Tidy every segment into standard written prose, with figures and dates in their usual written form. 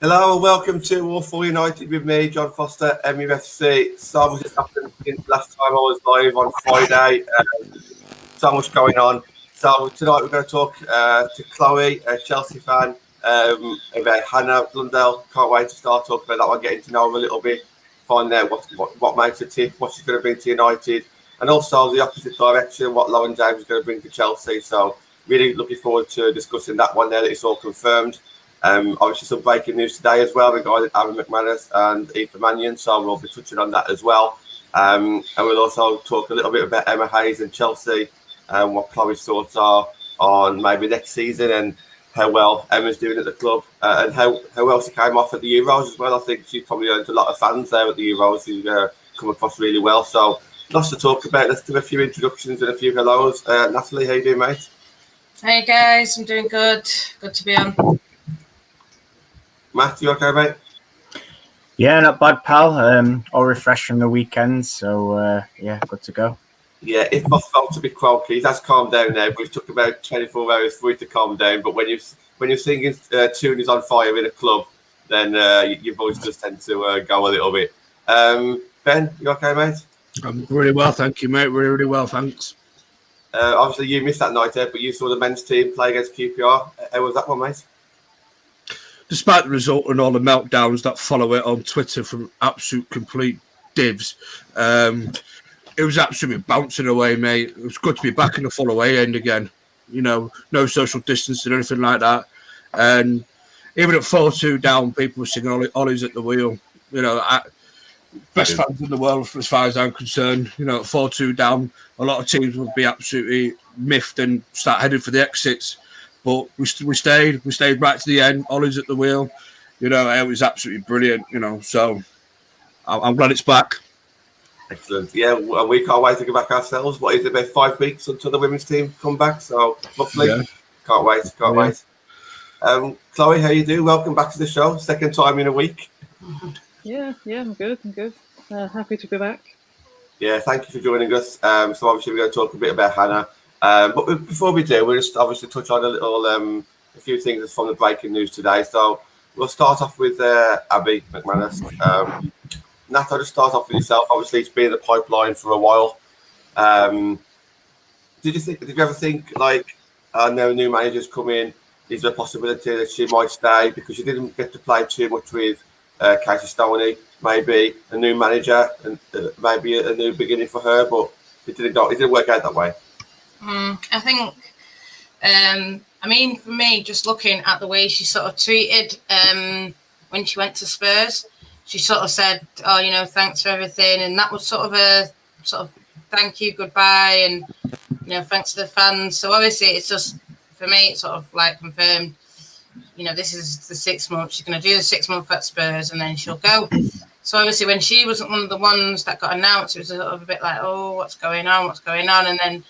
Hello and welcome to All For United with me, John Foster, MUFC. So much has happened since last time I was live on Friday. So much going on. So tonight we're going to talk to Chloe, a Chelsea fan, about Hannah Blundell. Can't wait to start talking about that one, getting to know her a little bit, find out what makes her tick, what she's going to bring to United, and also the opposite direction, what Lauren James is going to bring to Chelsea. So really looking forward to discussing that one now that it's all confirmed. Obviously, some breaking news today as well regarding Aaron McManus and Aoife Mannion, so we'll be touching on that as well. And we'll also talk a little bit about Emma Hayes and Chelsea and what Chloe's thoughts are on maybe next season and how well Emma's doing at the club and how well she came off at the Euros as well. I think she probably earned a lot of fans there at the Euros who come across really well. So lots to talk about. Let's do a few introductions and a few hellos. Natalie, how you doing, mate? Hey guys, I'm doing good. Good to be on. Matt, you okay, mate? Yeah, not bad, pal. All refreshed from the weekend, so yeah, good to go. Yeah, if my felt a bit croaky, it has calmed down now, but it took about 24 hours for it to calm down. But when you're singing "Tune is on fire" in a club, then your voice does tend to go a little bit. Ben, you okay, mate? I'm really well, thank you, mate. Really well, thanks. Obviously, you missed that night out, but you saw the men's team play against QPR. How was that one, mate? Despite the result and all the meltdowns that follow it on Twitter from absolute complete divs, it was absolutely bouncing away, mate. It was good to be back in the full away end again. You know, no social distancing or anything like that. And even at 4-2 down, people were singing Ollie's at the wheel. You know, best fans in the world as far as I'm concerned. You know, at 4-2 down, a lot of teams would be absolutely miffed and start heading for the exits. But we stayed right to the end. Ollie's at the wheel. You know, it was absolutely brilliant, you know. So I'm glad it's back. Excellent. Yeah, and we can't wait to get back ourselves. What is it, about 5 weeks until the women's team come back? So, roughly, Can't wait. Wait. Chloe, how you do? Welcome back to the show. Second time in a week. Yeah, I'm good. Happy to be back. Yeah, thank you for joining us. So obviously we're going to talk a bit about Hannah. But before we do, we'll just obviously touch on a few things from the breaking news today. So we'll start off with Abby McManus. Nat, I'll just start off with yourself. Obviously, it's been in the pipeline for a while. Did you ever think, like, now new managers come in, is there a possibility that she might stay because she didn't get to play too much with Casey Stoney? Maybe a new manager and maybe a new beginning for her, but it didn't work out that way. I think, I mean, for me, just looking at the way she sort of tweeted when she went to Spurs, she sort of said, "Oh, you know, thanks for everything," and that was sort of a thank you, goodbye, and you know, thanks to the fans. So obviously, it's just for me, it's sort of like confirmed. You know, this is the 6 months. She's going to do the 6 month at Spurs, and then she'll go. So obviously, when she wasn't one of the ones that got announced, it was a little bit like, "Oh, what's going on?" And then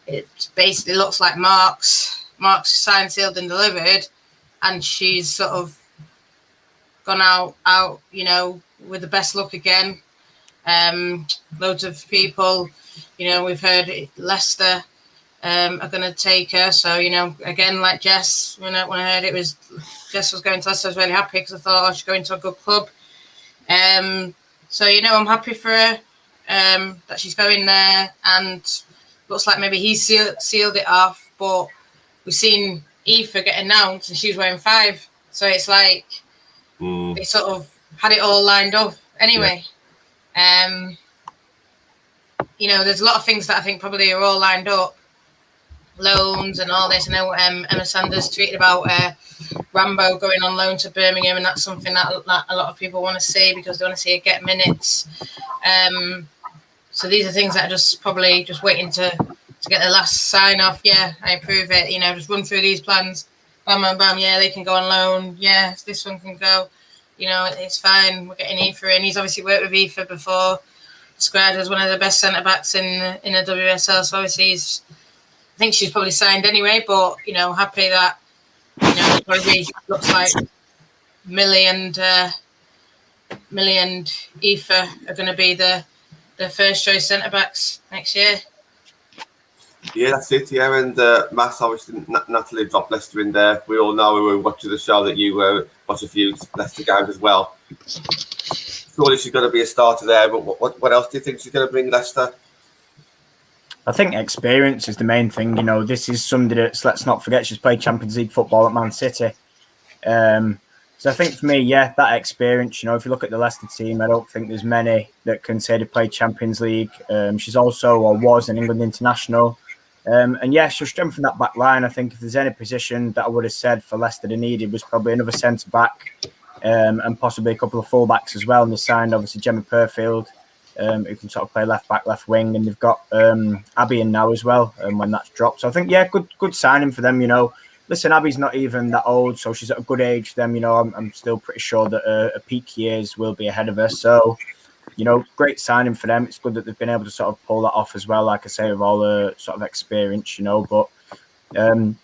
it basically looks like Mark's signed, sealed, and delivered, and she's sort of gone out, you know, with the best luck again. Loads of people, you know, we've heard Leicester are going to take her. So, you know, again, like Jess, when I heard Jess was going to Leicester, I was really happy because I thought, she's going to a good club. So, you know, I'm happy for her that she's going there, and looks like maybe he sealed it off, but we've seen Aoife get announced and she was wearing 5. So it's like they sort of had it all lined up anyway. Yeah. You know, there's a lot of things that I think probably are all lined up. Loans and all this. I know Emma Sanders tweeted about Rambo going on loan to Birmingham, and that's something that a lot of people want to see because they want to see her get minutes. So these are things that are just probably waiting to get the last sign off. Yeah, I approve it. You know, just run through these plans. Bam, bam, bam. Yeah, they can go on loan. Yeah, this one can go. You know, it's fine. We're getting Aoife in. He's obviously worked with Aoife before. Described as one of the best centre backs in the WSL. So obviously I think she's probably signed anyway. But you know, happy that probably looks like Millie and Aoife are going to be the first choice centre backs next year. Yeah, that's it. Yeah, and Matt, obviously, Natalie dropped Leicester in there. We all know we were watching the show that you watched a few Leicester games as well. Surely she's going to be a starter there, but what else do you think she's going to bring Leicester? I think experience is the main thing. You know, this is somebody that's, let's not forget, she's played Champions League football at Man City. So I think for me, yeah, that experience, you know, if you look at the Leicester team, I don't think there's many that can say they played Champions League. She's also, or was, an England international. And yeah, she'll strengthen that back line. I think if there's any position that I would have said for Leicester they needed was probably another centre-back and possibly a couple of full-backs as well. And they signed, obviously, Gemma Purfield, who can sort of play left-back, left wing. And they've got Abby in now as well when that's dropped. So I think, yeah, good signing for them, you know. Listen, Abby's not even that old, so she's at a good age for them. You know, I'm still pretty sure that her peak years will be ahead of her. So, you know, great signing for them. It's good that they've been able to sort of pull that off as well, like I say, with all the sort of experience, you know. But,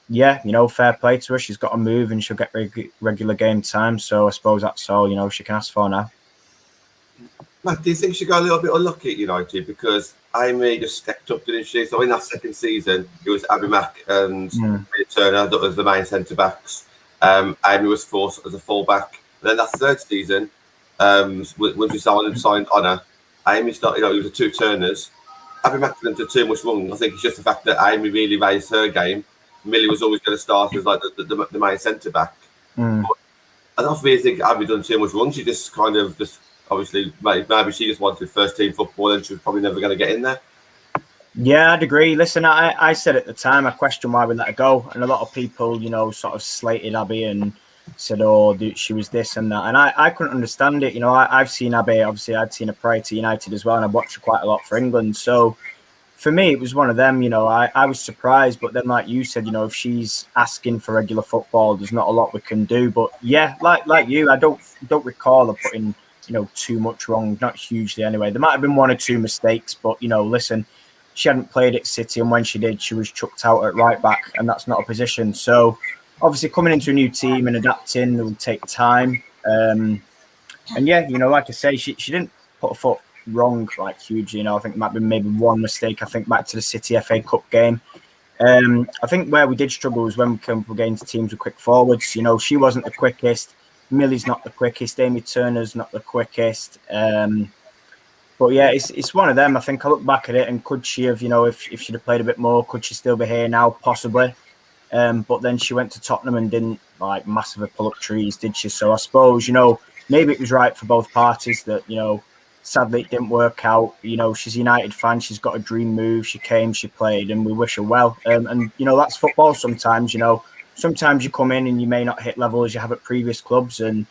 yeah, you know, fair play to her. She's got to move and she'll get regular game time. So I suppose that's all, you know, she can ask for now. Matt, do you think she got a little bit unlucky at United? Because Amy just stepped up, didn't she? So in that second season, it was Abby Mack and Turner that was the main centre-backs. Amy was forced as a full-back. And then that third season, once we signed Honor, Amy started, you know, it was the two Turners. Abby Mack didn't do too much wrong. I think it's just the fact that Amy really raised her game. Millie was always going to start as like the main centre-back. But I don't really think Abby done too much wrong. She just kind of obviously, maybe she just wanted first team football and she was probably never going to get in there. Yeah, I'd agree. Listen, I said at the time, I questioned why we let her go. And a lot of people, you know, sort of slated Abby and said, oh, she was this and that. And I couldn't understand it. You know, I've seen Abby, obviously, I'd seen her prior to United as well. And I've watched her quite a lot for England. So for me, it was one of them, you know, I was surprised. But then, like you said, you know, if she's asking for regular football, there's not a lot we can do. But yeah, like you, I don't recall her putting, you know, too much wrong, not hugely anyway. There might have been one or two mistakes, but, you know, listen, she hadn't played at City, and when she did, she was chucked out at right back, and that's not a position. So, obviously, coming into a new team and adapting will take time. And yeah, you know, like I say, she didn't put a foot wrong, like, hugely. You know, I think there might be maybe one mistake, I think, back to the City FA Cup game. I think where we did struggle was when we came up against teams with quick forwards. You know, she wasn't the quickest. Millie's not the quickest. Amy Turner's not the quickest. But yeah, it's one of them. I think I look back at it and could she have, you know, if she'd have played a bit more, could she still be here now? Possibly. But then she went to Tottenham and didn't like massively pull up trees, did she? So I suppose, you know, maybe it was right for both parties that, you know, sadly it didn't work out. You know, she's a United fan. She's got a dream move. She came, she played, and we wish her well. And you know, that's football sometimes, you know. Sometimes you come in and you may not hit level as you have at previous clubs, and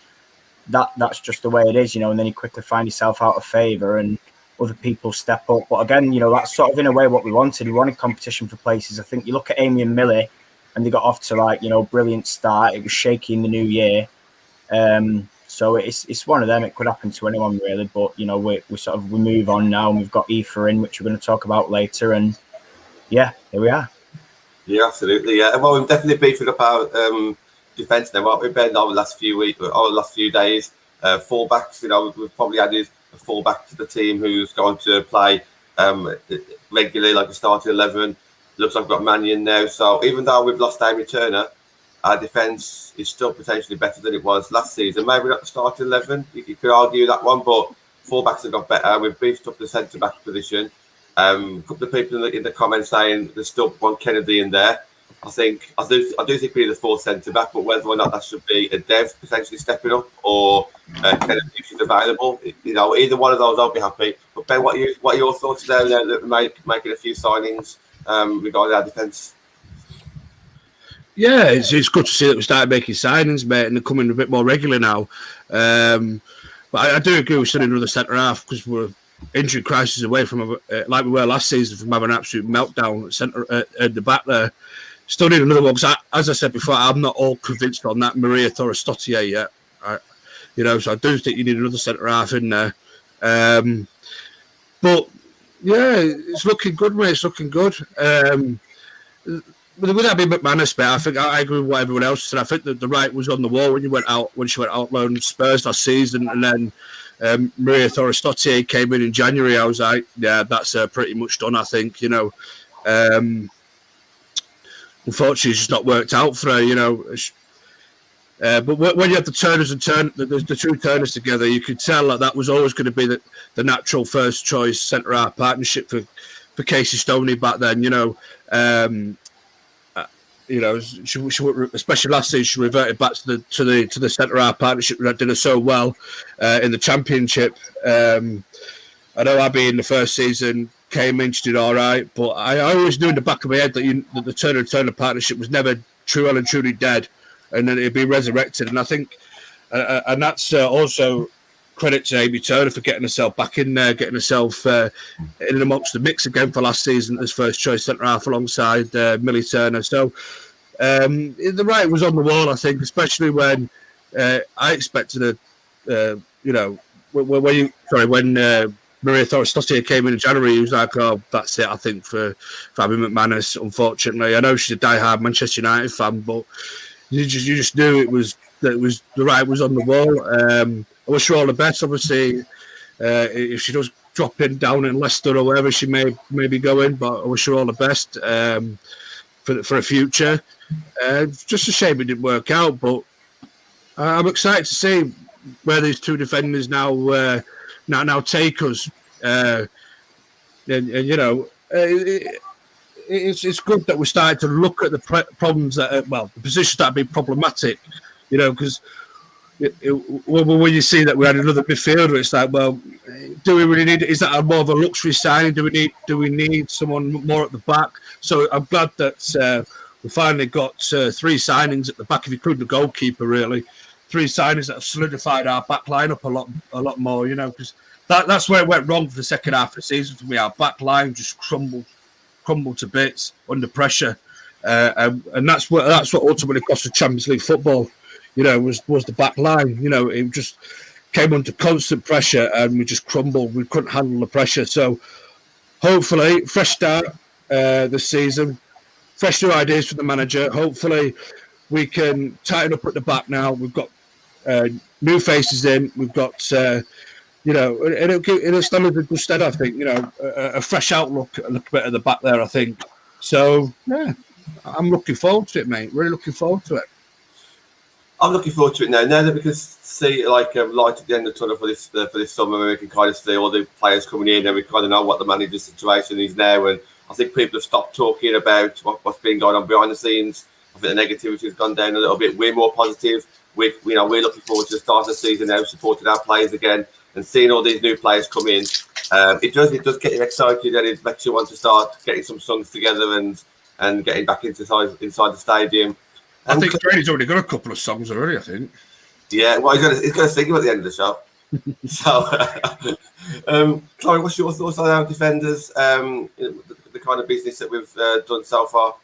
that's just the way it is, you know, and then you quickly find yourself out of favour and other people step up. But again, you know, that's sort of in a way what we wanted. We wanted competition for places. I think you look at Amy and Millie and they got off to like, you know, brilliant start. It was shaky in the new year. So it's one of them. It could happen to anyone really, but you know, we move on now and we've got Aoife in, which we're going to talk about later. And yeah, here we are. Yeah, absolutely. Yeah, well, we've definitely beefing up our defence now. We've been over the last few weeks, or the last few days. Fullbacks, you know, we've probably added a fullback to the team who's going to play regularly, like a starting 11. Looks like we've got Mannion now. So even though we've lost Amy Turner, our defence is still potentially better than it was last season. Maybe not the starting 11. You could argue that one, but fullbacks have got better. We've beefed up the centre back position. A couple of people in the comments saying there's still one Kennedy in there. I do think we need a fourth centre back, but whether or not that should be a Dev potentially stepping up or Kennedy if she's available, you know, either one of those I'll be happy. But Ben, what are your thoughts there? Making a few signings regarding our defence. Yeah, it's good to see that we started making signings, mate, and they're coming a bit more regular now. But I do agree with sending another centre half because we're injury crisis away from like we were last season from having an absolute meltdown at centre at the back there. Still need another one because, as I said before, I'm not all convinced on that Maria Torres-Stottier yet. You know, so I do think you need another centre half in there. But yeah, it's looking good, mate. It's looking good. With that being McManus, mate, I think I agree with what everyone else said. I think that the right was on the wall when she went out loan Spurs last season, and then Maria Torres-Stottier came in January. I was like, yeah, that's pretty much done. I think, you know. unfortunately, it's just not worked out for her. You know. But when you have the Turners and the two Turners together, you could tell that was always going to be the natural first choice centre half partnership for Casey Stoney back then. She especially last season, she reverted back to the centre half partnership that did her so well in the Championship. I know Abby in the first season came in, she did all right, but I always knew in the back of my head that the Turner partnership was never well and truly dead, and then it'd be resurrected. And I think, and that's also credit to Amy Turner for getting herself back in there, getting herself in amongst the mix again for last season as first choice centre half alongside Millie Turner. So the writing was on the wall, I think, especially when I expected when Maria Thorstottir came in January, he was like, "Oh, that's it, I think, for Abby McManus." Unfortunately, I know she's a diehard Manchester United fan, but you just knew it was the right was on the wall. I wish her all the best. Obviously, if she does drop in down in Leicester or wherever she may be going, but I wish her all the best for a future. Just a shame it didn't work out, but I'm excited to see where these two defenders now take us. It's good that we're starting to look at the problems the positions that have been problematic, because when you see that we had another midfielder, it's like, well, do we really need? Is that more of a luxury signing? Do we need someone more at the back? So I'm glad that we finally got 3 signings at the back, if you include the goalkeeper, really. 3 signings that have solidified our back line up a lot more, because that's where it went wrong for the second half of the season for me. Our back line just crumbled to bits under pressure, and that's what ultimately cost the Champions League football. Was the back line. It just came under constant pressure, and we just crumbled. We couldn't handle the pressure. So hopefully, fresh start this season, fresh new ideas from the manager. Hopefully, we can tighten up at the back now. We've got new faces in. We've got. It'll stand us in good stead, I think. A fresh outlook a little bit at the back there, I think. So, yeah, I'm looking forward to it, mate. Really looking forward to it. I'm looking forward to it now. Now that we can see light at the end of the tunnel for this summer, we can kind of see all the players coming in, and we kind of know what the manager's situation is now. And I think people have stopped talking about what's been going on behind the scenes. I think the negativity has gone down a little bit. We're more positive. We're looking forward to the start of the season now, supporting our players again. And seeing all these new players come in, it does get you excited, and it makes you want to start getting some songs together and getting back inside the stadium. I think Brady's already got a couple of songs already, I think. Yeah, well, he's going to sing them at the end of the show. So, Chloe, what's your thoughts on our defenders, the kind of business that we've done so far?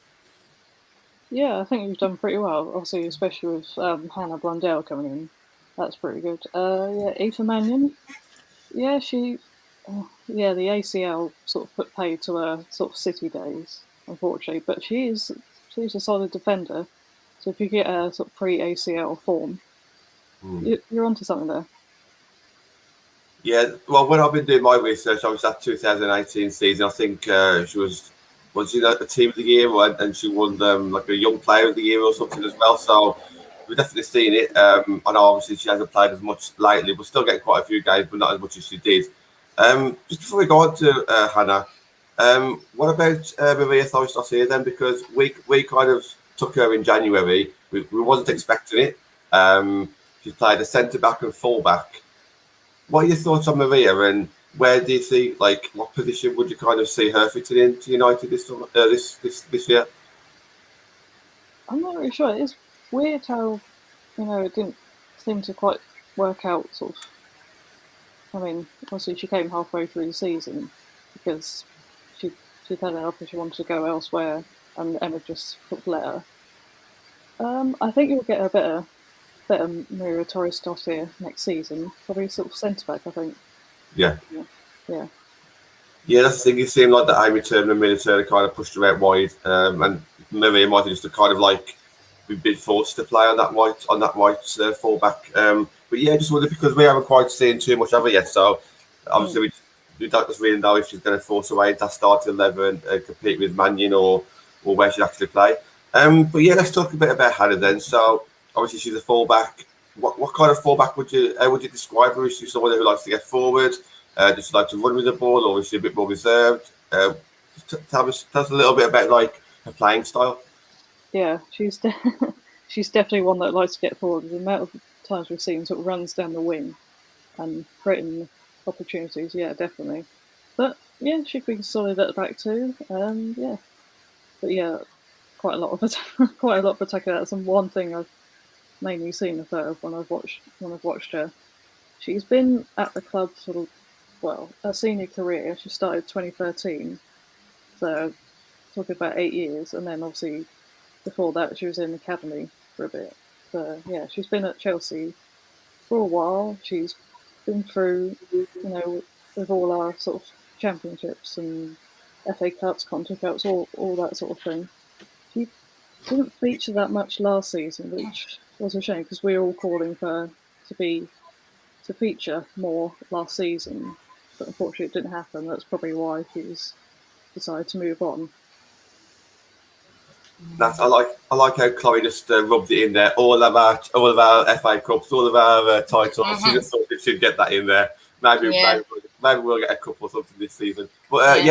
Yeah, I think we've done pretty well, obviously, especially with Hannah Blundell coming in. That's pretty good. Aoife Mannion. Yeah, the ACL sort of put paid to her sort of City days, unfortunately. But she's a solid defender. So if you get a sort of pre-ACL form, you're onto something there. Yeah, well, when I've been doing my research, I was at 2018 season. I think she was the team of the year, and she won like a young player of the year or something as well. So we've definitely seen it. I know obviously she hasn't played as much lately, but still getting quite a few games, but not as much as she did. Just before we go on to Hannah, what about Maria Thorstottir then? Because we kind of took her in January. We wasn't expecting it. She's played a centre back and full back. What are your thoughts on Maria, and where do you see, what position would you kind of see her fitting into United this year? I'm not really sure. It's weird how, it didn't seem to quite work out, sort of. I mean, obviously she came halfway through the season because she'd had an offer, she wanted to go elsewhere, and Emma just sort of let her. I think you'll get a better Maria Thorstottir next season. Probably sort of centre back, I think. Yeah. Yeah. Yeah, that's the thing. It seemed like that Amy Turner and Millie Turner kind of pushed her out wide, and Maria might have just kind of been forced to play on that white fullback. But yeah, just wondered, because we haven't quite seen too much of her yet. So obviously we don't just really know if she's going to force her way into that starting 11 and compete with Mannion or where she'd actually play. But yeah, let's talk a bit about Hannah then. So obviously she's a fullback. What kind of fullback would you describe her? Is she someone who likes to get forward? Does she like to run with the ball, or is she a bit more reserved? Tell us a little bit about like her playing style. Yeah, she's she's definitely one that likes to get forward. The amount of times we've seen sort of runs down the wing and creating opportunities, yeah, definitely. But yeah, she'd be solid at the back too. Yeah, but yeah, quite a lot of attacking. That's one thing I've mainly seen of her when I've watched her. She's been at the club for her senior career. She started 2013, so talking about 8 years, and then obviously before that she was in the academy for a bit. So yeah, she's been at Chelsea for a while. She's been through, with all our sort of championships and FA Cups, Conti Cups, all that sort of thing. She didn't feature that much last season, which was a shame because we were all calling for her to feature more last season. But unfortunately, it didn't happen. That's probably why she's decided to move on. I like how Chloe just rubbed it in there. All of our FA Cups, all of our titles. She just thought we should get that in there. Maybe we'll get a couple or something this season. But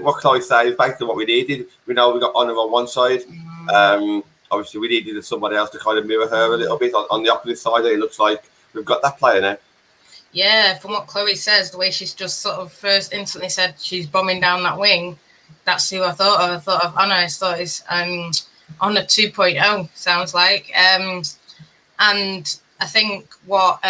what Chloe said is basically what we needed. We know we got Honor on one side. Obviously, we needed somebody else to kind of mirror her a little bit on the opposite side. It looks like we've got that player now. Yeah, from what Chloe says, the way she's just sort of first instantly said she's bombing down that wing, that's who I thought of. I thought of Anna. I thought it's Anna 2.0 sounds like. And I think what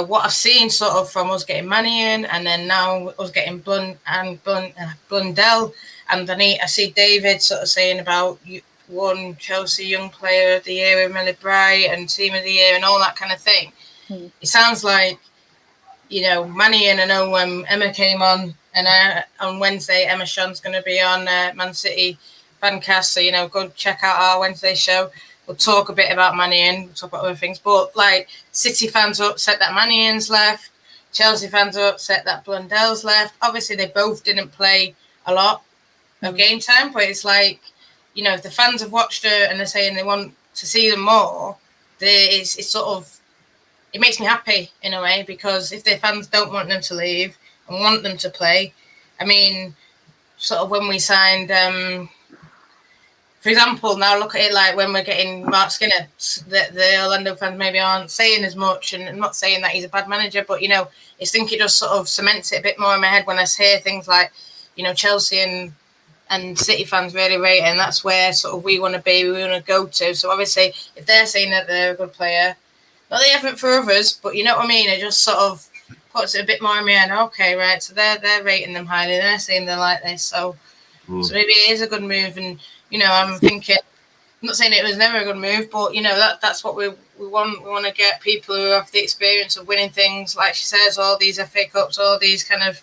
what I've seen sort of from us getting Mannion and then now us getting Blundell, and I see David sort of saying about one Chelsea Young Player of the Year with Millie Bright and Team of the Year and all that kind of thing. It sounds like, Mannion, I know when Emma came on, and on Wednesday, Emma Sean's going to be on Man City Fancast, so, go check out our Wednesday show. We'll talk a bit about Mannion, we'll talk about other things, but, City fans are upset that Mannion's left, Chelsea fans are upset that Blundell's left. Obviously, they both didn't play a lot of game time, but it's like, if the fans have watched her and they're saying they want to see them more, it's sort of, it makes me happy in a way, because if their fans don't want them to leave and want them to play, I mean, sort of when we signed, for example, now look at it like when we're getting Mark Skinner, the Orlando fans maybe aren't saying as much, and I'm not saying that he's a bad manager, but, I think it just sort of cements it a bit more in my head when I hear things like, Chelsea and City fans really rate it, and that's where sort of we want to be, we want to go to. So obviously, if they're saying that they're a good player, not they haven't for others, but you know what I mean? It just sort of puts it a bit more in my head. Okay, right, so they're rating them highly, they're saying they're like this, so maybe it is a good move. And I'm thinking, I'm not saying it was never a good move, but that's what we want. We want to get people who have the experience of winning things, like she says, all these FA Cups, all these kind of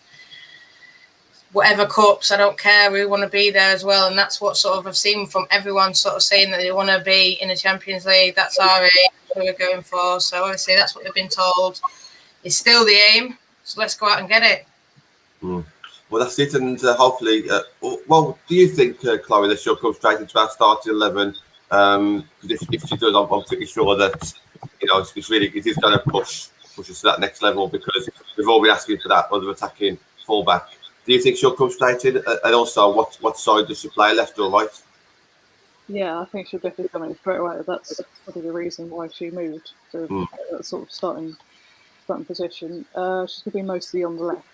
whatever cups, I don't care, we want to be there as well. And that's what sort of I've seen from everyone sort of saying that they want to be in the Champions League. That's our aim, that's what we're going for. So obviously that's what they've been told. It's still the aim, so let's go out and get it. Well, that's it, and hopefully, do you think, Chloe, that she'll come straight into our starting 11? If she does, I'm pretty sure that it is going to push us to that next level, because we've all been asking for that other attacking fullback. Do you think she'll come straight in? And also, what side does she play, left or right? Yeah, I think she'll definitely come in straight away. That's probably the reason why she moved to that sort of starting position. She's going to be mostly on the left.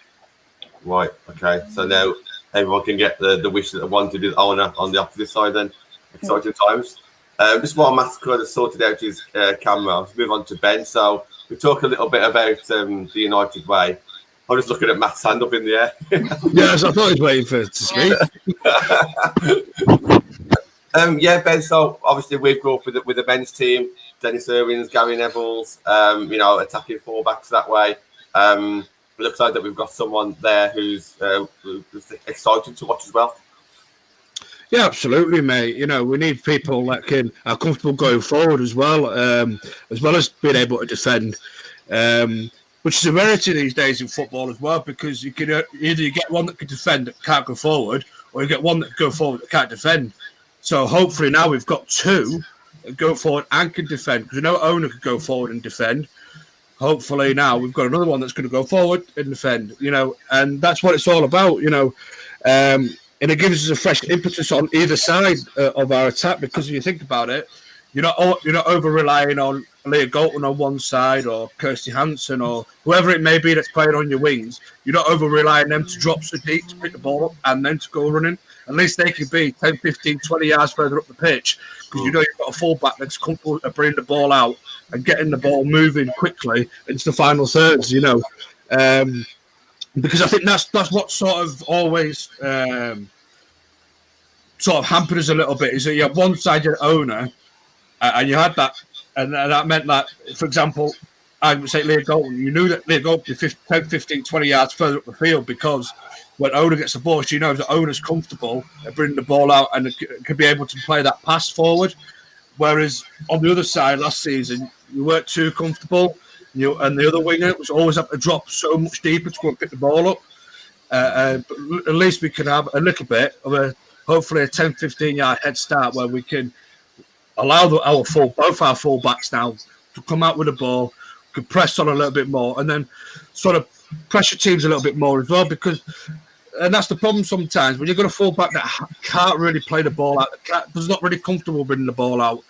Right, okay. So now everyone can get the wish that they wanted with Owner on the opposite side then. Exciting times. Just while Matt's kind of sorted out his camera, let's move on to Ben. So we talk a little bit about the United way. I'm just looking at Matt's hand up in the air. Yes, I thought he was waiting for it to speak. Ben, so obviously we've grown up with the men's team, Dennis Irwin's, Gary Neville's, attacking fullbacks that way. It looks like that we've got someone there who's exciting to watch as well. Yeah, absolutely, mate. We need people that are comfortable going forward as well as being able to defend. Which is a rarity these days in football as well, because you can either get one that can defend that can't go forward, or you get one that can go forward that can't defend. So hopefully now we've got two that go forward and can defend, because we know Owner could go forward and defend. Hopefully now we've got another one that's going to go forward and defend, and that's what it's all about, and it gives us a fresh impetus on either side of our attack, because if you think about it, you're not over relying on Leah Galton on one side or Kirsty Hansen or whoever it may be that's playing on your wings. You're not over relying on them to drop so deep to pick the ball up and then to go running. At least they can be 10, 15, 20 yards further up the pitch, because you've got a fullback that's comfortable at bringing the ball out and getting the ball moving quickly into the final thirds, because I think that's what sort of always sort of hampered us a little bit, is that you have one side your Owner, and you had that, and that meant that, for example, I would say Leah Galton, you knew that Leah Galton would be 10, 15, 20 yards further up the field, because when Owner gets the ball, she knows that Owner's comfortable at bringing the ball out and could be able to play that pass forward. Whereas on the other side last season, you weren't too comfortable, and the other winger was always have to drop so much deeper to go and pick the ball up. But at least we can have a little bit of hopefully a 10, 15 yard head start, where we can allow both our full-backs now to come out with the ball, could press on a little bit more, and then sort of pressure teams a little bit more as well, and that's the problem sometimes when you've got a full-back that can't really play the ball out, that's not really comfortable bringing the ball out.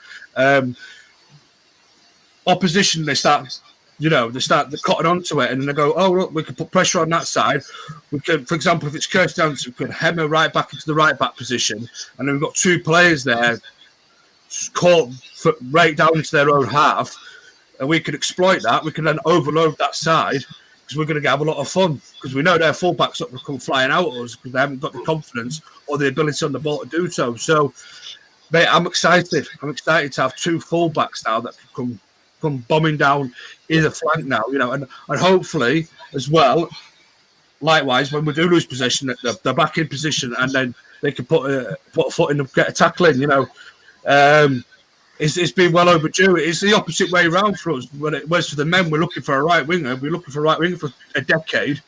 Opposition, they start cutting onto it, and then they go, oh, look, we can put pressure on that side. We can, for example, if it's Kirsty Hansen, we could hem her right back into the right back position, and then we've got two players there caught right down into their own half, and we can exploit that. We can then overload that side, because we're going to have a lot of fun, because we know their fullbacks up to come flying out at us because they haven't got the confidence or the ability on the ball to do so. So, mate, I'm excited. I'm excited to have two fullbacks now that can come bombing down either flank now, and hopefully as well, likewise, when we do lose possession, that they're back in position, and then they can put a foot in and get a tackle in, It's been well overdue. It's the opposite way around for us. Whereas for the men, we're looking for a right winger. We're looking for a right winger for a decade.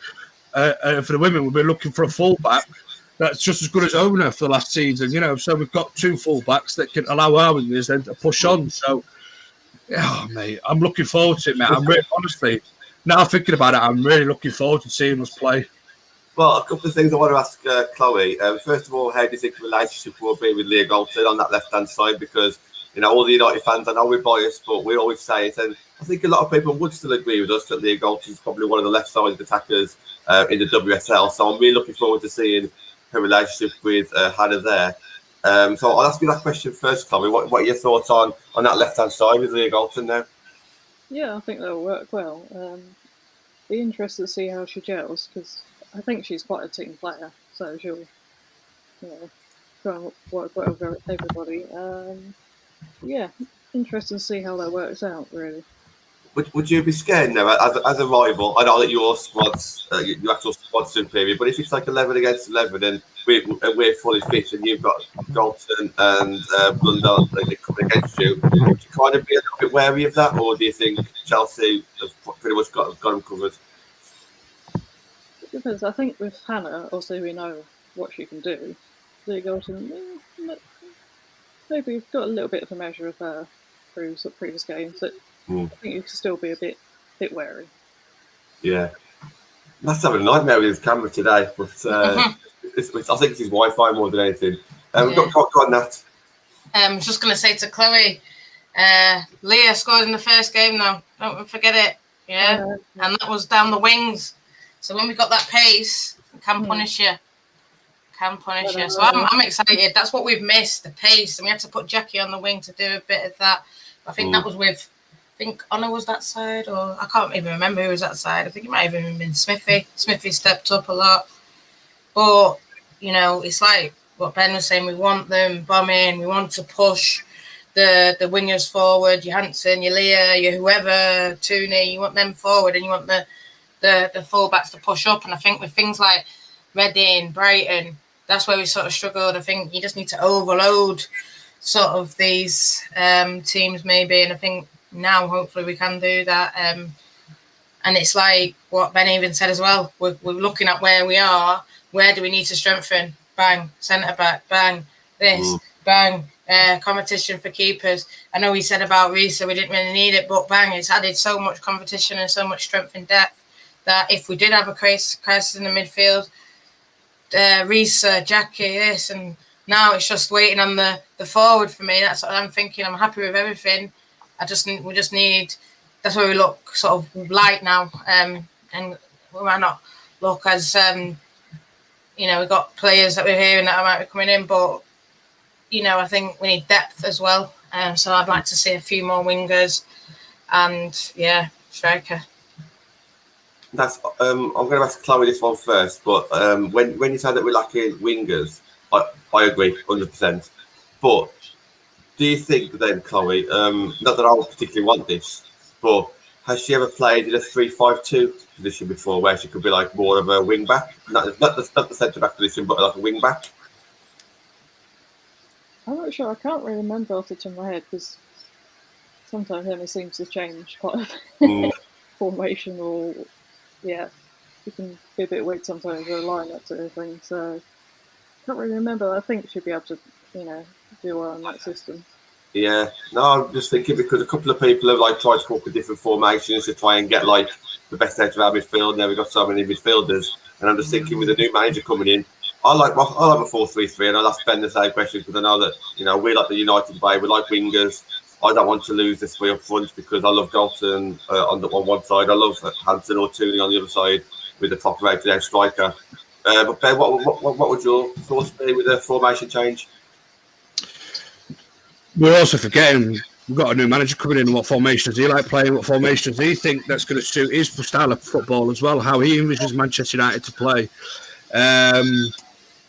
For the women, we've been looking for a fullback that's just as good as Owner for the last season, So we've got two fullbacks that can allow our wingers then to push on. So, mate, I'm looking forward to it, mate. I'm really, honestly, now thinking about it, I'm really looking forward to seeing us play. Well, a couple of things I want to ask Chloe. First of all, how do you think the relationship will be with Leah Galton on that left-hand side? Because all the United fans, I know we're biased, but we always say it. And I think a lot of people would still agree with us that Leah Galton is probably one of the left-sided attackers in the WSL. So I'm really looking forward to seeing her relationship with Hannah there. So I'll ask you that question first, Chloe. What are your thoughts on that left-hand side with Leah Galton now? Yeah, I think that'll work well. Be interested to see how she gels, because I think she's quite a team player. So she'll try and work well with everybody. Yeah, interesting to see how that works out, really. Would you be scared now as a rival? I know that your squad's your actual squad's superior, but if it's like 11 against 11 and we're fully fit and you've got Galton and Blundell coming against you, would you kind of be a little bit wary of that, or do you think Chelsea have pretty much got them covered? It depends. I think with Hannah, also we know what she can do. Leah Galton, maybe we've got a little bit of a measure of her through some previous games, but I think you can still be a bit wary. Yeah. Must have a nightmare with his camera today, but I think it's his Wi-Fi more than anything. Got on that. I was just going to say to Chloe, Leah scored in the first game now. Don't forget it. Yeah. And that was down the wings. So when we got that pace, we can punish you. So I'm excited. That's what we've missed, the pace. And we had to put Jackie on the wing to do a bit of that. I think that was with, Honor was that side, or I can't even remember who was that side. I think it might have even been Smithy. Smithy stepped up a lot. But, it's like what Ben was saying. We want them bombing. We want to push the wingers forward. Your Hansen, your Leah, your whoever, Tooney. You want them forward, and you want the fullbacks to push up. And I think with things like Reading, Brighton, that's where we sort of struggled. I think you just need to overload sort of these teams maybe, and I think now hopefully we can do that. And it's like what Ben even said as well. We're looking at where we are. Where do we need to strengthen? bang, centre back, bang, this, bang, competition for keepers. I know he said about Risa, we didn't really need it, but bang, it's added so much competition and so much strength and depth that if we did have a crisis in the midfield, Risa, Jackie, this, and now it's just waiting on the forward for me. That's what I'm thinking. I'm happy with everything. We just need. That's where we look sort of light now, and we might not look as we've got players that we're hearing that might be coming in, but I think we need depth as well. So I'd like to see a few more wingers, and striker. That's I'm going to ask Chloe this one first, but when you said that we're lacking wingers, I agree 100%. But do you think then, Chloe, not that I would particularly want this, but has she ever played in a 3-5-2 position before, where she could be like more of a wing back, not the centre back position, but like a wing back? I'm not sure. I can't really remember off the top of my head because sometimes Emma seems to change quite a bit. Formation or you can be a bit weird sometimes with a line, that sort of thing. So I can't really remember. I think she'd be able to, do well in that system. Yeah, no, I'm just thinking because a couple of people have like tried to come up with different formations to try and get like the best out of our midfield. Now we've got so many midfielders, and I'm just thinking with a new manager coming in, I like a 4-3-3, and I'll ask Ben the same question because I know that we like the United way. We like wingers. I don't want to lose this three up front because I love Dalton on one side. I love Hansen or Tooney on the other side with the top rated out striker. But Ben, what would your thoughts be with the formation change? We're also forgetting we've got a new manager coming in. What formations he like playing? What formations he think that's going to suit his style of football as well? How he envisions Manchester United to play.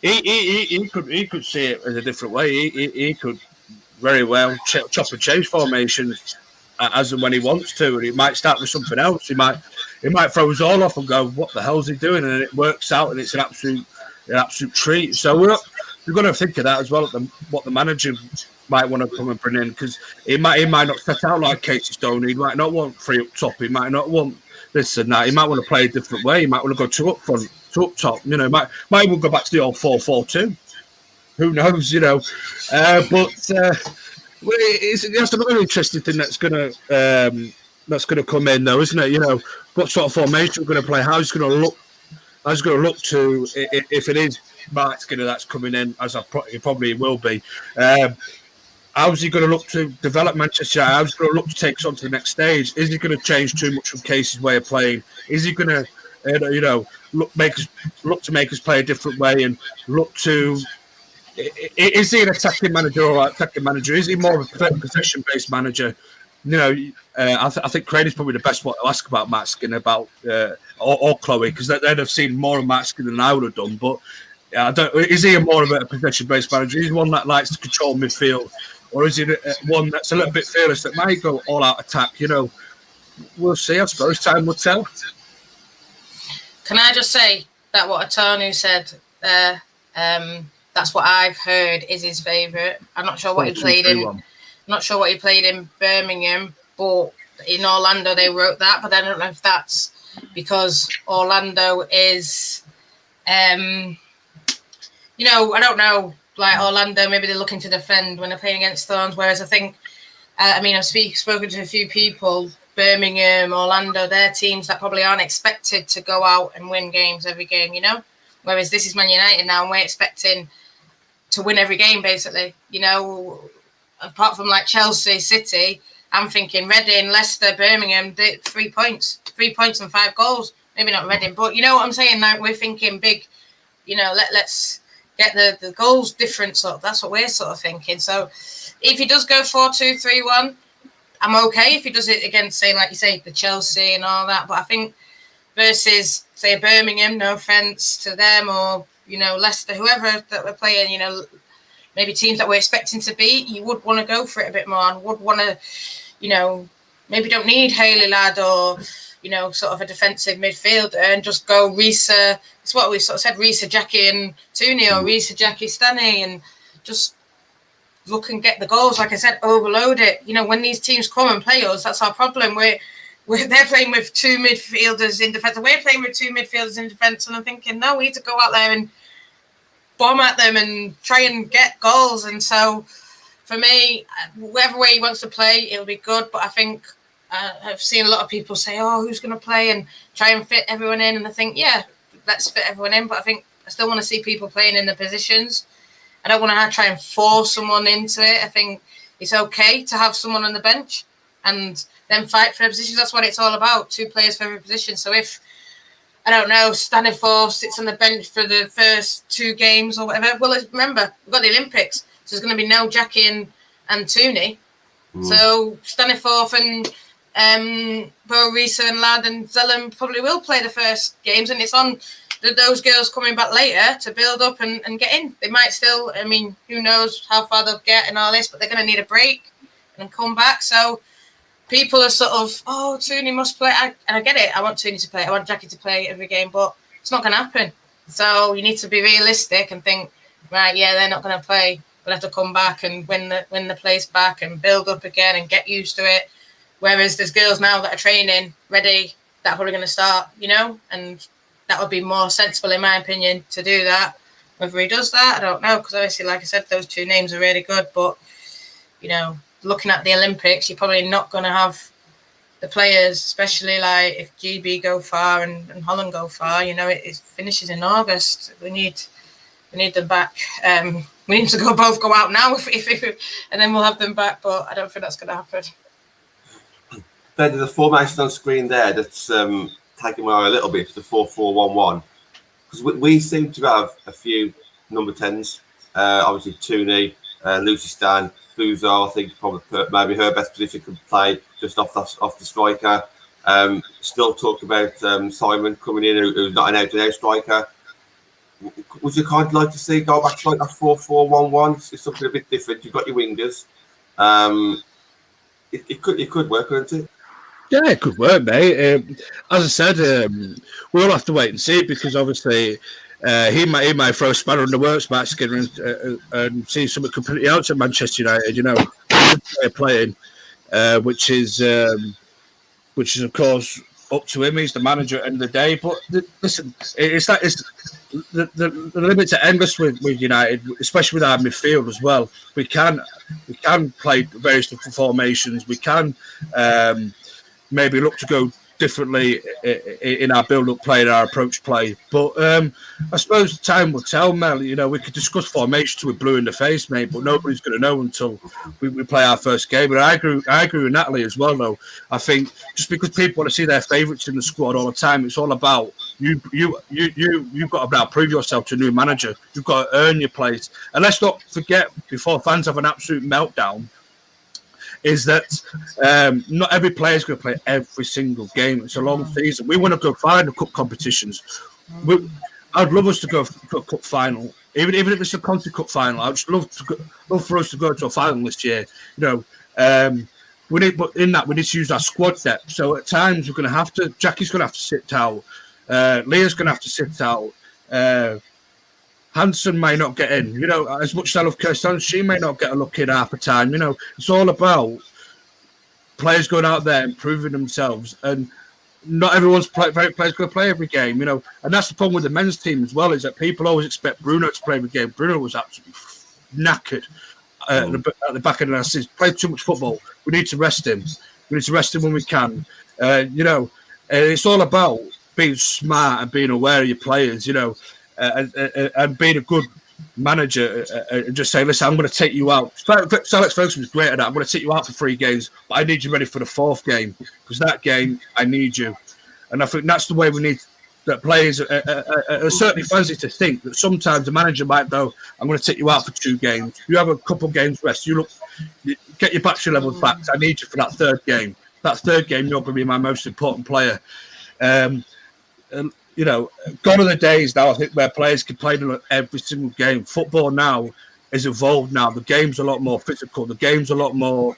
He could see it in a different way. He could very well chop and change formations as and when he wants to, and he might start with something else. He might throw us all off and go, "What the hell's he doing?" And it works out, and it's an absolute treat. So we're going to think of that as well. What the manager might want to come and bring in, because he might not set out like Casey Stone. He might not want three up top. He might not want this and that. He might want to play a different way. He might want to go two up front, two up top. Might even go back to the old 4-4-2. Who knows? But that's another interesting thing that's going to come in, though, isn't it? What sort of formation we're going to play? How's it going to look? How's it going to look to if it is Mark Skinner that's coming in, as it probably will be? How's he going to look to develop Manchester United? How's he going to look to take us on to the next stage? Is he going to change too much from Casey's way of playing? Is he going to look to make us play a different way and look to? Is he an attacking manager or attacking manager? Is he more of a possession-based manager? I think Craig is probably the best one to ask about Matt Skinner or Chloe, because they'd have seen more of Matt Skinner than I would have done. But is he more of a possession-based manager? Is he one that likes to control midfield, or is he one that's a little bit fearless that might go all-out attack? We'll see. I suppose time will tell. Can I just say that what Atanu said there? That's what I've heard is his favourite. I'm not sure what he played in. I'm not sure what he played in Birmingham, but in Orlando they wrote that. But I don't know if that's because Orlando is, I don't know. Like Orlando, maybe they're looking to defend when they're playing against Thorns. Whereas I think, I've spoken to a few people. Birmingham, Orlando, they're teams that probably aren't expected to go out and win games every game. Whereas this is Man United now, and we're expecting to win every game, basically. Apart from like Chelsea, City, I'm thinking Reading, Leicester, Birmingham, 3 points and 5 goals. Maybe not Reading, but you know what I'm saying? Like we're thinking big. Let's get the goals difference up. That's what we're sort of thinking. So if he does go 4-2-3-1, I'm okay. If he does it against, say, like you say, the Chelsea and all that. But I think versus, say, Birmingham, no offence to them, or Leicester, whoever that we're playing, maybe teams that we're expecting to beat, you would want to go for it a bit more and would want to, maybe don't need Haley Ladd or, sort of a defensive midfielder and just go Risa. It's what we sort of said, Risa, Jackie and Tooney, or Risa, Jackie, Stanley, and just look and get the goals. Like I said, overload it. When these teams come and play us, that's our problem. They're playing with 2 midfielders in defence. We're playing with 2 midfielders in defence, and I'm thinking, no, we need to go out there and bomb at them and try and get goals. And so for me, whatever way he wants to play, it'll be good. But I think I've seen a lot of people say, oh, who's going to play, and try and fit everyone in. And I think, yeah, let's fit everyone in. But I think I still want to see people playing in the positions. I don't want to try and force someone into it. I think it's okay to have someone on the bench and then fight for the positions. That's what it's all about, 2 players for every position. So if, I don't know, Stanifor sits on the bench for the first 2 games or whatever, well, remember, we've got the Olympics. So there's going to be no Jackie and Tooney. So Stanifor and Bo Risa and Ladd and Zellum probably will play the first games, and it's on those girls coming back later to build up and get in. They might still, I mean, who knows how far they'll get and all this, but they're going to need a break and come back. So people are sort of, oh, Tooney must play. And I get it. I want Tooney to play. I want Jackie to play every game, but it's not going to happen. So you need to be realistic and think, right, yeah, they're not going to play. We'll have to come back and win the place back and build up again and get used to it. Whereas there's girls now that are training, ready, that are probably going to start, and that would be more sensible, in my opinion, to do that. Whether he does that, I don't know, because obviously, like I said, those 2 names are really good. But, looking at the Olympics, you're probably not going to have the players, especially like if GB go far and Holland go far. It finishes in August. We need them back. We need to both go out now, if and then we'll have them back. But I don't think that's going to happen. There's a formation on screen there that's taking my eye a little bit, the 4-4-1-1, because we seem to have a few number 10s. Obviously, Tooney, Lucy Stan, Fuzo, I think probably maybe her best position could play just off the striker. Still talk about Simon coming in, who's not an out-and-out striker. Would you kind of like to see go back to like a 4-4-1-1? It's something a bit different. You've got your wingers. It could work, couldn't it? Yeah, it could work, mate. As I said, we'll have to wait and see, because obviously he might throw a spanner in the works, Matt Skinner, and see something completely else at Manchester United. They're playing, which is of course up to him. He's the manager at the end of the day. But listen, it's the limits are endless with United, especially with our midfield as well. We can play various different formations. We can maybe look to go differently in our build-up play and our approach play. But I suppose time will tell, Mel. We could discuss formation till we're blue in the face, mate, but nobody's going to know until we play our first game. And I agree with Natalie as well, though. I think just because people want to see their favourites in the squad all the time, it's all about you've got to now prove yourself to a new manager. You've got to earn your place. And let's not forget, before fans have an absolute meltdown, is that not every player is going to play every single game. It's a long season. We want to go far in the cup competitions. I'd love us to go to a cup final, even if it's a country cup final. I'd just love for us to go to a final this year. But in that we need to use our squad depth. So at times we're going to have to. Jackie's going to have to sit out. Leah's going to have to sit out. Hansen may not get in, as much as I love Kirsten, she may not get a look in half a time. It's all about players going out there and proving themselves. And not everyone's players going to play every game, And that's the problem with the men's team as well, is that people always expect Bruno to play every game. Bruno was absolutely knackered at the back end of the season. Played too much football. We need to rest him. We need to rest him when we can. It's all about being smart and being aware of your players, and being a good manager and just saying, listen, I'm going to take you out. Alex Ferguson was great at that. I'm going to take you out for 3 games, but I need you ready for the 4th game, because that game, I need you. And I think that's the way we need that players certainly fancy to think that sometimes the manager might go, I'm going to take you out for 2 games. You have a couple of games rest. You get your battery levels back. I need you for that 3rd game. That 3rd game, you're going to be my most important player. Gone are the days now, I think, where players can play every single game. Football now is evolved now. The game's a lot more physical. The game's a lot more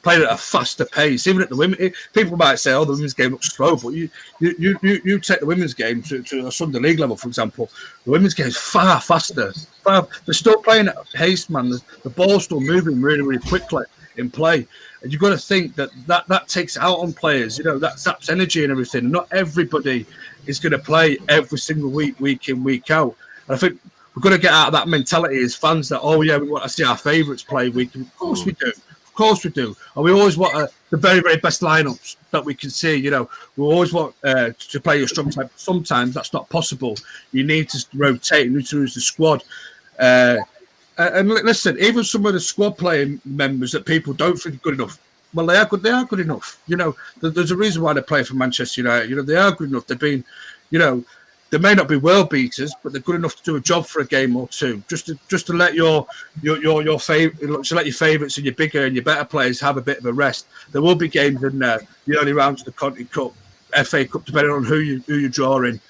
played at a faster pace. Even at the women, people might say, "Oh, the women's game looks slow," but you take the women's game to a Sunday League level, for example. The women's game is far faster. They're still playing at a pace, man. The ball's still moving really, really quickly. in play. And you've got to think that takes out on players. That saps energy and everything. And not everybody is going to play every single week in, week out. And I think we've got to get out of that mentality as fans that, oh, yeah, we want to see our favourites play week. Of course we do. Of course we do. And we always want the very, very best lineups that we can see. We always want to play your strong side. Sometimes that's not possible. You need to rotate. You need to use the squad. And listen, even some of the squad playing members that people don't think are good enough, well, they are good. They are good enough. There's a reason why they play for Manchester United. They are good enough. They've been, they may not be world beaters, but they're good enough to do a job for a game or two. Just to let your favourites and your bigger and your better players have a bit of a rest. There will be games in the early rounds of the Conti Cup, FA Cup, depending on who you're drawing.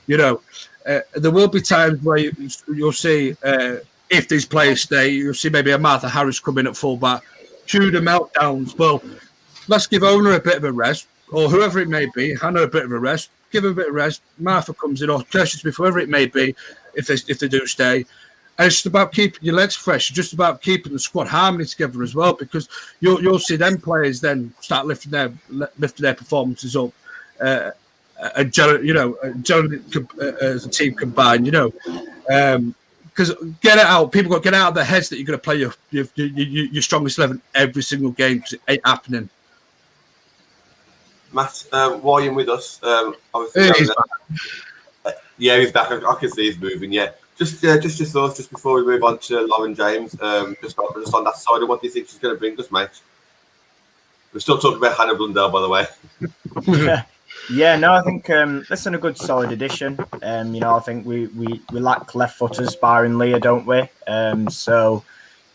There will be times where you'll see. If these players stay, you'll see maybe a Martha Harris come in at fullback, cue the meltdowns. Well, let's give Owner a bit of a rest, or whoever it may be, Hannah a bit of a rest, give her a bit of rest. Martha comes in, or Kirsty Smith, whoever it may be, if they do stay. And it's just about keeping your legs fresh. It's just about keeping the squad harmony together as well, because you'll see them players then start lifting their performances up, and generally, as a team combined, because get it out. People got to get out of their heads that you're going to play your strongest 11 every single game, because it ain't happening. Matt, why are you with us? He's back. I can see he's moving. Yeah, just your thoughts just before we move on to Lauren James. Just on that side, what do you think she's going to bring us, mate? We're still talking about Hannah Blundell, by the way. Yeah, no, I think that's a good solid addition. I think we lack left footers, barring Leah, don't we? So,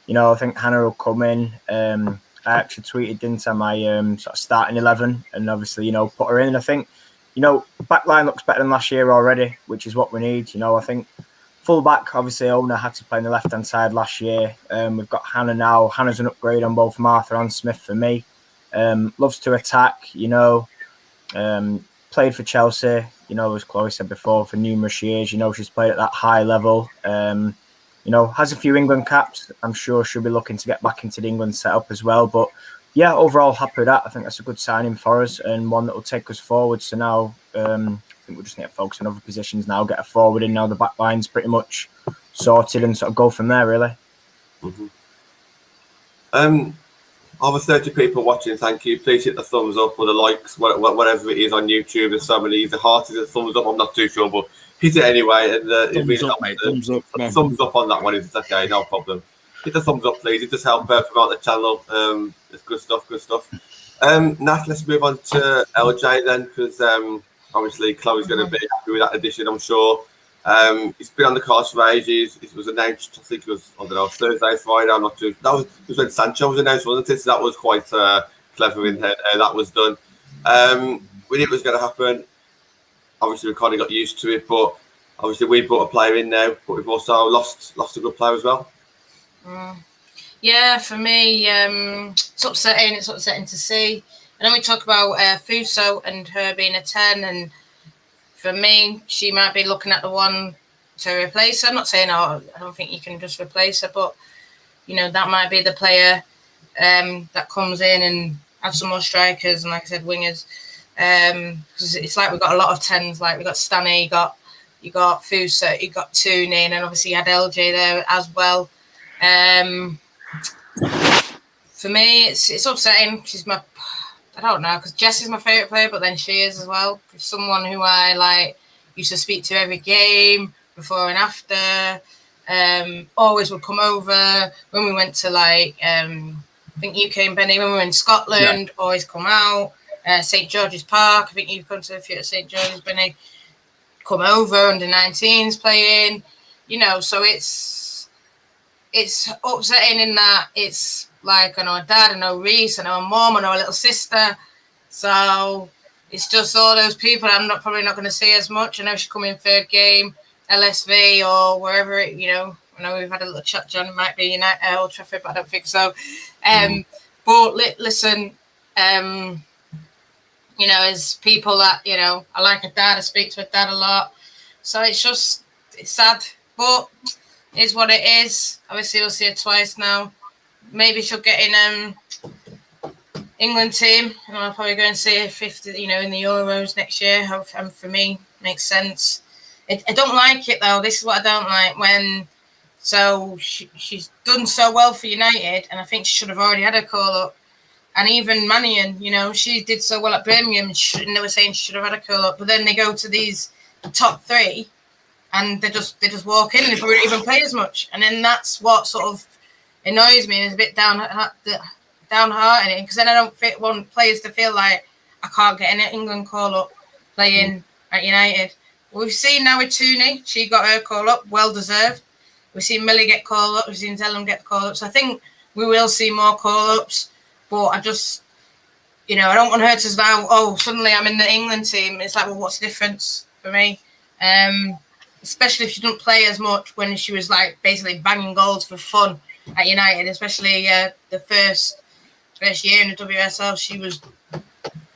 I think Hannah will come in. I actually tweeted, didn't I, my sort of starting 11, and obviously, put her in. And I think, back line looks better than last year already, which is what we need. I think full back, obviously, Owner had to play on the left-hand side last year. We've got Hannah now. Hannah's an upgrade on both Martha and Smith for me. Loves to attack, played for Chelsea, as Chloe said before, for numerous years. She's played at that high level. Has a few England caps. I'm sure she'll be looking to get back into the England setup as well. But yeah, overall happy with that. I think that's a good signing for us and one that will take us forward. So now I think we just need to focus on other positions now, get a forward in now. The back line's pretty much sorted and sort of go from there, really. Mm-hmm. Over 30 people watching, thank you. Please hit the thumbs up or the likes, whatever it is on YouTube. There's so many. The heart is a thumbs up. I'm not too sure, but hit it anyway. And thumbs up, mate. Thumbs up. Thumbs up on that one. It's okay, no problem. Hit the thumbs up, please. It does help promote the channel. It's good stuff. Nat, let's move on to LJ then, because obviously Chloe's going to be happy with that addition, I'm sure. It's been on the cards for ages. It was announced, I think it was, Thursday, Friday. I'm not too. It was when Sancho was announced, wasn't it? So that was quite clever in how that was done. We knew it was going to happen. Obviously, we kind of got used to it, but obviously we brought a player in now, but we've also lost a good player as well. Yeah, for me, it's upsetting. It's upsetting to see. And then we talk about Fuso and her being a 10, and for me, she might be looking at the one to replace her. I'm not saying, I don't think you can just replace her, but, that might be the player that comes in and have some more strikers and, like I said, wingers. Because it's like we've got a lot of 10s. Like, we've got Stanley, you got Fuso, you got Tooney, and then obviously you had LJ there as well. For me, it's upsetting. I don't know, because Jess is my favourite player, but then she is as well. Someone who I used to speak to every game, before and after. Always would come over when we went to I think you came, Benny, when we were in Scotland. Yeah. Always come out. St George's Park. I think you've come to a few at St George's, Benny. Come over, under 19s playing. So it's upsetting in that it's like I know a dad, I know Reese, I know a mom, I know a little sister. So it's just all those people I'm probably not going to see as much. I know she's coming third game, LSV or wherever it, I know we've had a little chat, John, it might be United, Old Trafford, but I don't think so. But listen, as people that, I like a dad, I speak to a dad a lot. So it's sad, but it is what it is. Obviously, we'll see it twice now. maybe she'll get in England team, and I'll probably go and see her 50, in the Euros next year. And for me, makes sense. I don't like it though. This is what I don't like when. So she's done so well for United, and I think she should have already had her call up. And even Mannion, she did so well at Birmingham. And they were saying she should have had a call up, but then they go to these top three, and they just walk in and they don't even play as much. And then that's what sort of annoys me and is a bit downhearted, because then I don't want players to feel like I can't get an England call up playing at United. We've seen now with Tooney, she got her call up, well deserved. We've seen Millie get call up, we've seen Zellum get call up. So I think we will see more call ups, but I just, I don't want her to now, suddenly I'm in the England team. It's like, well, what's the difference for me? Especially if she didn't play as much when she was like basically banging goals for fun at United, especially the first year in the WSL, she was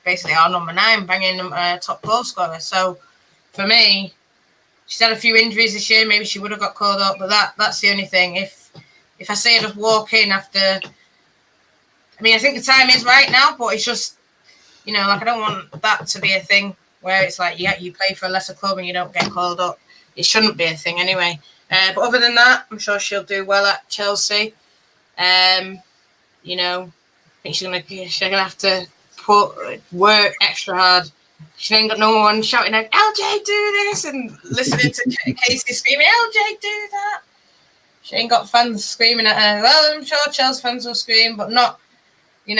basically our number 9, banging top goal scorer. So for me, she's had a few injuries this year. Maybe she would have got called up, but that's the only thing. If I say her just walk in after, I think the time is right now, but it's just, I don't want that to be a thing where it's like, you play for a lesser club and you don't get called up. It shouldn't be a thing anyway. But other than that, I'm sure she'll do well at Chelsea. I think she's gonna have to work extra hard. She ain't got no one shouting like, LJ, do this, and listening to Casey screaming, LJ, do that. She ain't got fans screaming at her. Well, I'm sure Chelsea fans will scream, but not, she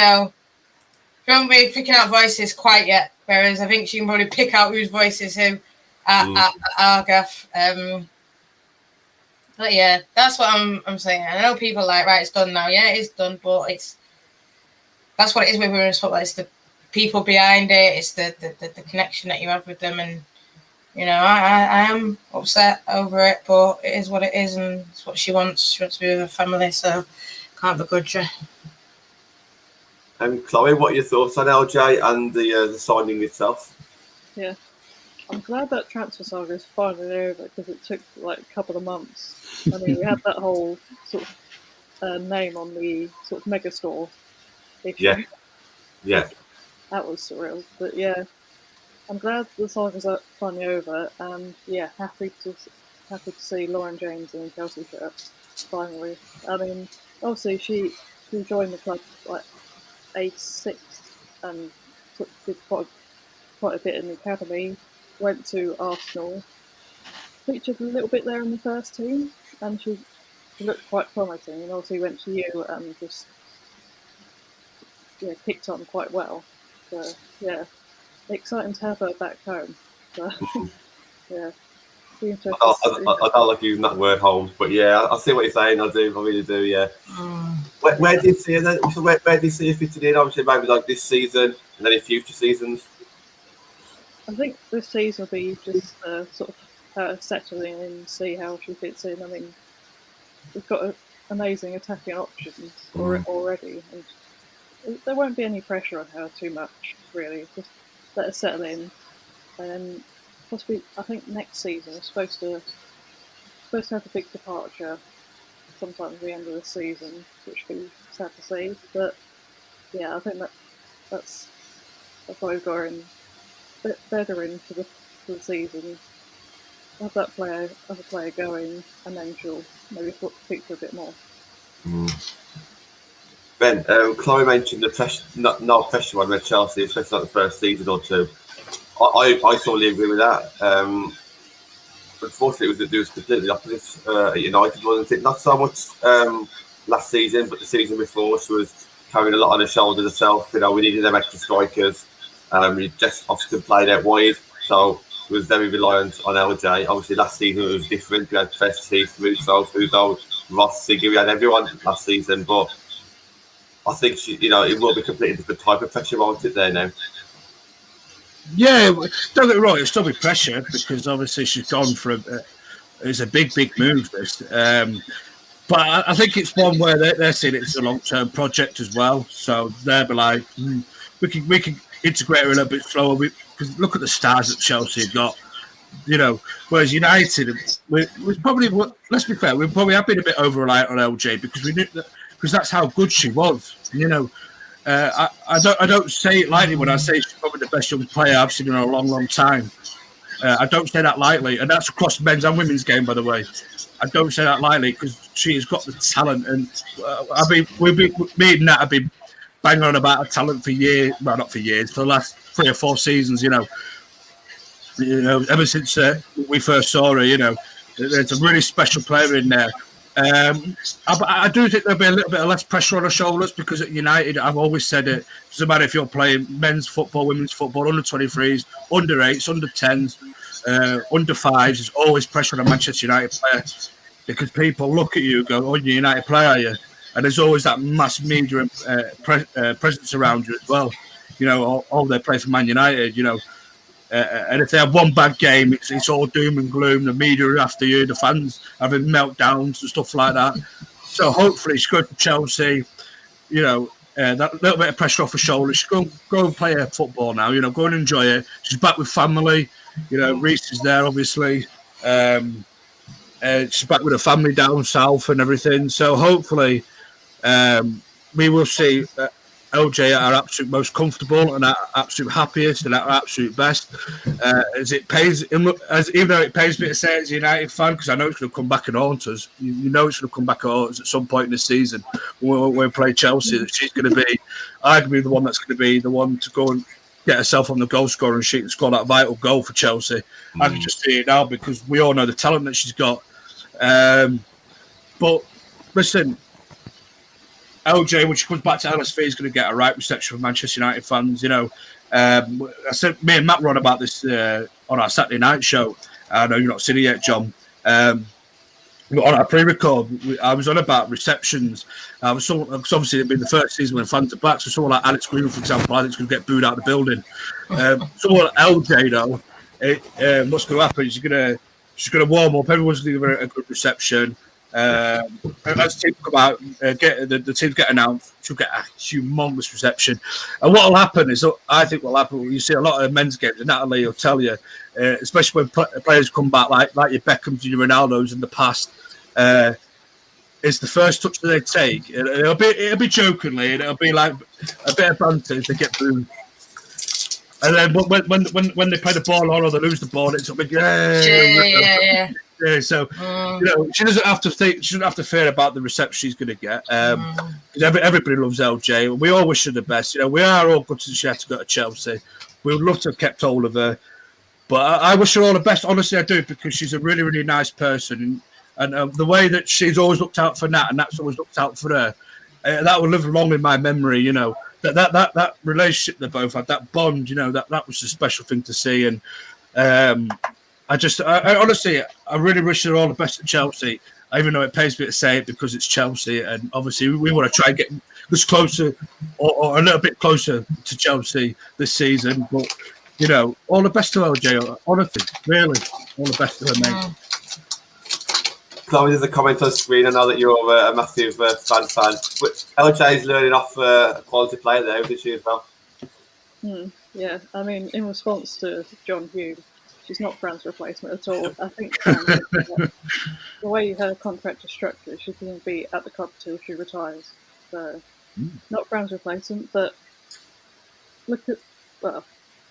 won't be picking out voices quite yet. Whereas I think she can probably pick out whose voice is who at Argaff. But yeah, that's what I'm saying. I know people are like, right, it's done now. Yeah, it is done, but that's what it is with women's football. It's the people behind it. It's the connection that you have with them, and I am upset over it, but it is what it is, and it's what she wants. She wants to be with her family, so can't begrudge her. Chloe, what are your thoughts on LJ and the signing itself? Yeah, I'm glad that transfer saga is finally over, because it took like a couple of months. We had that whole sort of name on the sort of mega store issue. Yeah. That was surreal. But yeah, I'm glad the saga's finally over, and yeah, happy to see Lauren James in a Chelsea shirt finally. Obviously she joined the club like age 6 and did quite a bit in the academy. Went to Arsenal, featured a little bit there in the first team, and she looked quite promising. And obviously went to you and just kicked on quite well. So yeah, exciting to have her back home. So yeah, I don't like using that word home, but yeah, I see what you're saying. I really do. Yeah. Where do you see her then? So where do you see her fitting in? Obviously, maybe like this season and then in future seasons. I think this season will be just sort of her settling in, see how she fits in. We've got amazing attacking options already, and there won't be any pressure on her too much, really. Just let her settle in, and possibly I think next season we're supposed to have a big departure sometime at the end of the season, which would be sad to see. But yeah, I think that's why we've got her in better into the season. Have that other player going, and then she'll maybe feature a bit more. Ben, Chloe mentioned the pressure, no pressure on Red Chelsea, especially like the first season or two. I totally agree with that. Unfortunately, it was completely opposite at United, wasn't it? Not so much last season, but the season before, she was carrying a lot on her shoulders herself. We needed them extra strikers. Jess Austin played out wide, so it was very reliant on LJ. Obviously, last season it was different. We had Festi, Russo, Ross, Siggy. We had everyone last season, but I think it will be a completely different type of pressure on it there now. Yeah, don't get me wrong, it'll still be pressure because obviously she's gone for it's a big move. This, but I think it's one where they're seeing it as a long-term project as well. So they'll be like, we can integrate her a little bit slower. Because look at the stars that Chelsea have got. Whereas United, we probably, let's be fair, we probably have been a bit over reliant on LJ because we knew that because that's how good she was. You know, I don't say it lightly when I say she's probably the best young player I've seen in a long, long time. I don't say that lightly, and that's across men's and women's game, by the way. I don't say that lightly because she has got the talent, and me and Nat have been banging on about her talent for years. Well, not for years, for the last 3 or 4 seasons. You know, ever since we first saw her. You know, there's a really special player in there. I do think there'll be a little bit of less pressure on her shoulders because at United, I've always said it doesn't matter if you're playing men's football, women's football, under 23s, under 8s, under 10s, under 5s. There's always pressure on a Manchester United player because people look at you and go, "Oh, you're a United player, are you?" And there's always that mass media presence around you as well. You know, all they play for Man United. You know. And if they have one bad game, it's all doom and gloom. The media are after you, the fans having meltdowns and stuff like that. So hopefully she goes to Chelsea, you know, that little bit of pressure off her shoulders. She go and play her football now, you know, go and enjoy it. She's back with family. You know, Reece is there, obviously. She's back with her family down south and everything. So hopefully we will see LJ at our absolute most comfortable and our absolute happiest and our absolute best. As it pays, even though it pays me to say it as a United fan, because I know it's going to come back and haunt us. You know it's going to come back and haunt us at some point in the season when we play Chelsea. That she's going to be arguably the one that's going to be the one to go and get herself on the goal scorer and she can score that vital goal for Chelsea. I can just see it now because we all know the talent that she's got. But listen, LJ, when she comes back to LSV, is going to get a right reception from Manchester United fans. You know, I said me and Matt were on about this on our Saturday night show. I know you've not seen it yet, John. On our pre-record, I was on about receptions. Because obviously it'd been the first season when fans are back. So someone like Alex Green, for example, I think is going to get booed out of the building. Someone like LJ, though, what's going to happen is she's going to warm up. Everyone's going to give her a good reception. As teams come out, the teams get announced, she'll get a humongous reception. And what will happen is, I think what will happen, you see a lot of men's games, and Natalie will tell you, especially when players come back like your Beckhams and your Ronaldos in the past, it's the first touch that they take. It'll be jokingly, and it'll be like a bit of banter if they get booed. And then when they play the ball on or they lose the ball, it's a big yeah. So you know she doesn't have to think. She doesn't have to fear about the reception she's going to get. Because everybody loves LJ. We all wish her the best. You know, we are all good since she had to go to Chelsea. We would love to have kept hold of her, but I wish her all the best. Honestly, I do because she's a really, really nice person, and the way that she's always looked out for Nat and Nat's always looked out for her, that will live long in my memory. You know. That relationship they both had, that bond, you know, that was a special thing to see. And I honestly, I really wish her all the best at Chelsea, even though it pays me to say it because it's Chelsea. And obviously, we want to try and get as closer or a little bit closer to Chelsea this season. But, you know, all the best to LJ, honestly, really, all the best to her, mate. Chloe, there's a comment on screen. I know that you're a massive fan, but LJ is learning off a quality player there, isn't she, as well? Yeah, I mean, in response to John Hughes, she's not Fran's replacement at all. I think the way her contract is structured, she's going to be at the club till she retires. So, not Fran's replacement, but look at, well,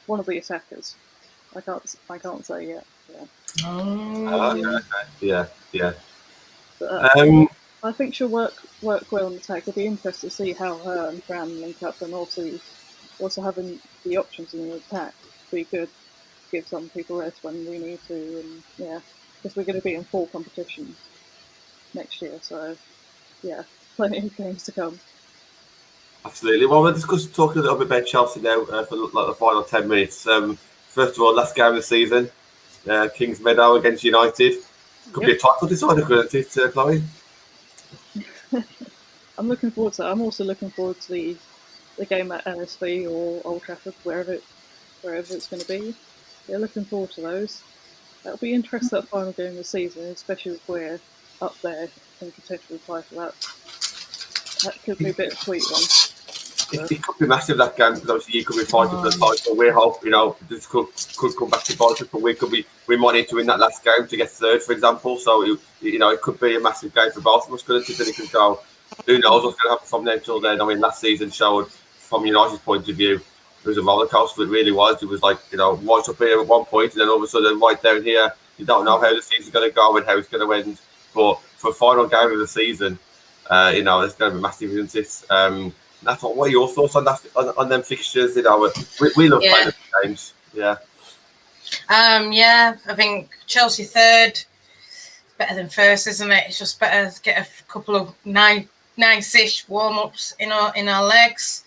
one of the attackers. I can't say yet. Yeah. Yeah. But, I think she'll work well on the attack. It'll be interesting to see how her and Fran link up, and also having the options in the attack be good. Give some people rest when we need to, and because we're going to be in full competition next year. So plenty of games to come. Absolutely. Well, we'll talk a little bit about Chelsea now for like the final 10 minutes. First of all, last game of the season, Kings Meadow against United. Could be a title decider, couldn't it, Chloe? I'm looking forward to that. I'm also looking forward to the game at LSV or Old Trafford, wherever it's going to be. Yeah, looking forward to those. That'll be interesting, that final game of the season, especially if we're up there and potentially apply for that. That could be a bit of a sweet one. It could be massive, that game, because obviously you could be fighting for the title. We hope, this could come back to politics, but we might need to win that last game to get third, for example. So, it could be a massive game for both of us, couldn't it? Then it could go who knows what's going to happen from there until then. I mean, last season showed, from United's point of view, it was a roller coaster. It really was. It was like, right up here at one point, and then all of a sudden, right down here, you don't know how the season's going to go and how it's going to end. But for the final game of the season, it's going to be massive, isn't it? That's what are your thoughts on that, on them fixtures? We love playing the games. Yeah. I think Chelsea third, better than first, isn't it? It's just better to get a couple of nice-ish warm-ups in our legs.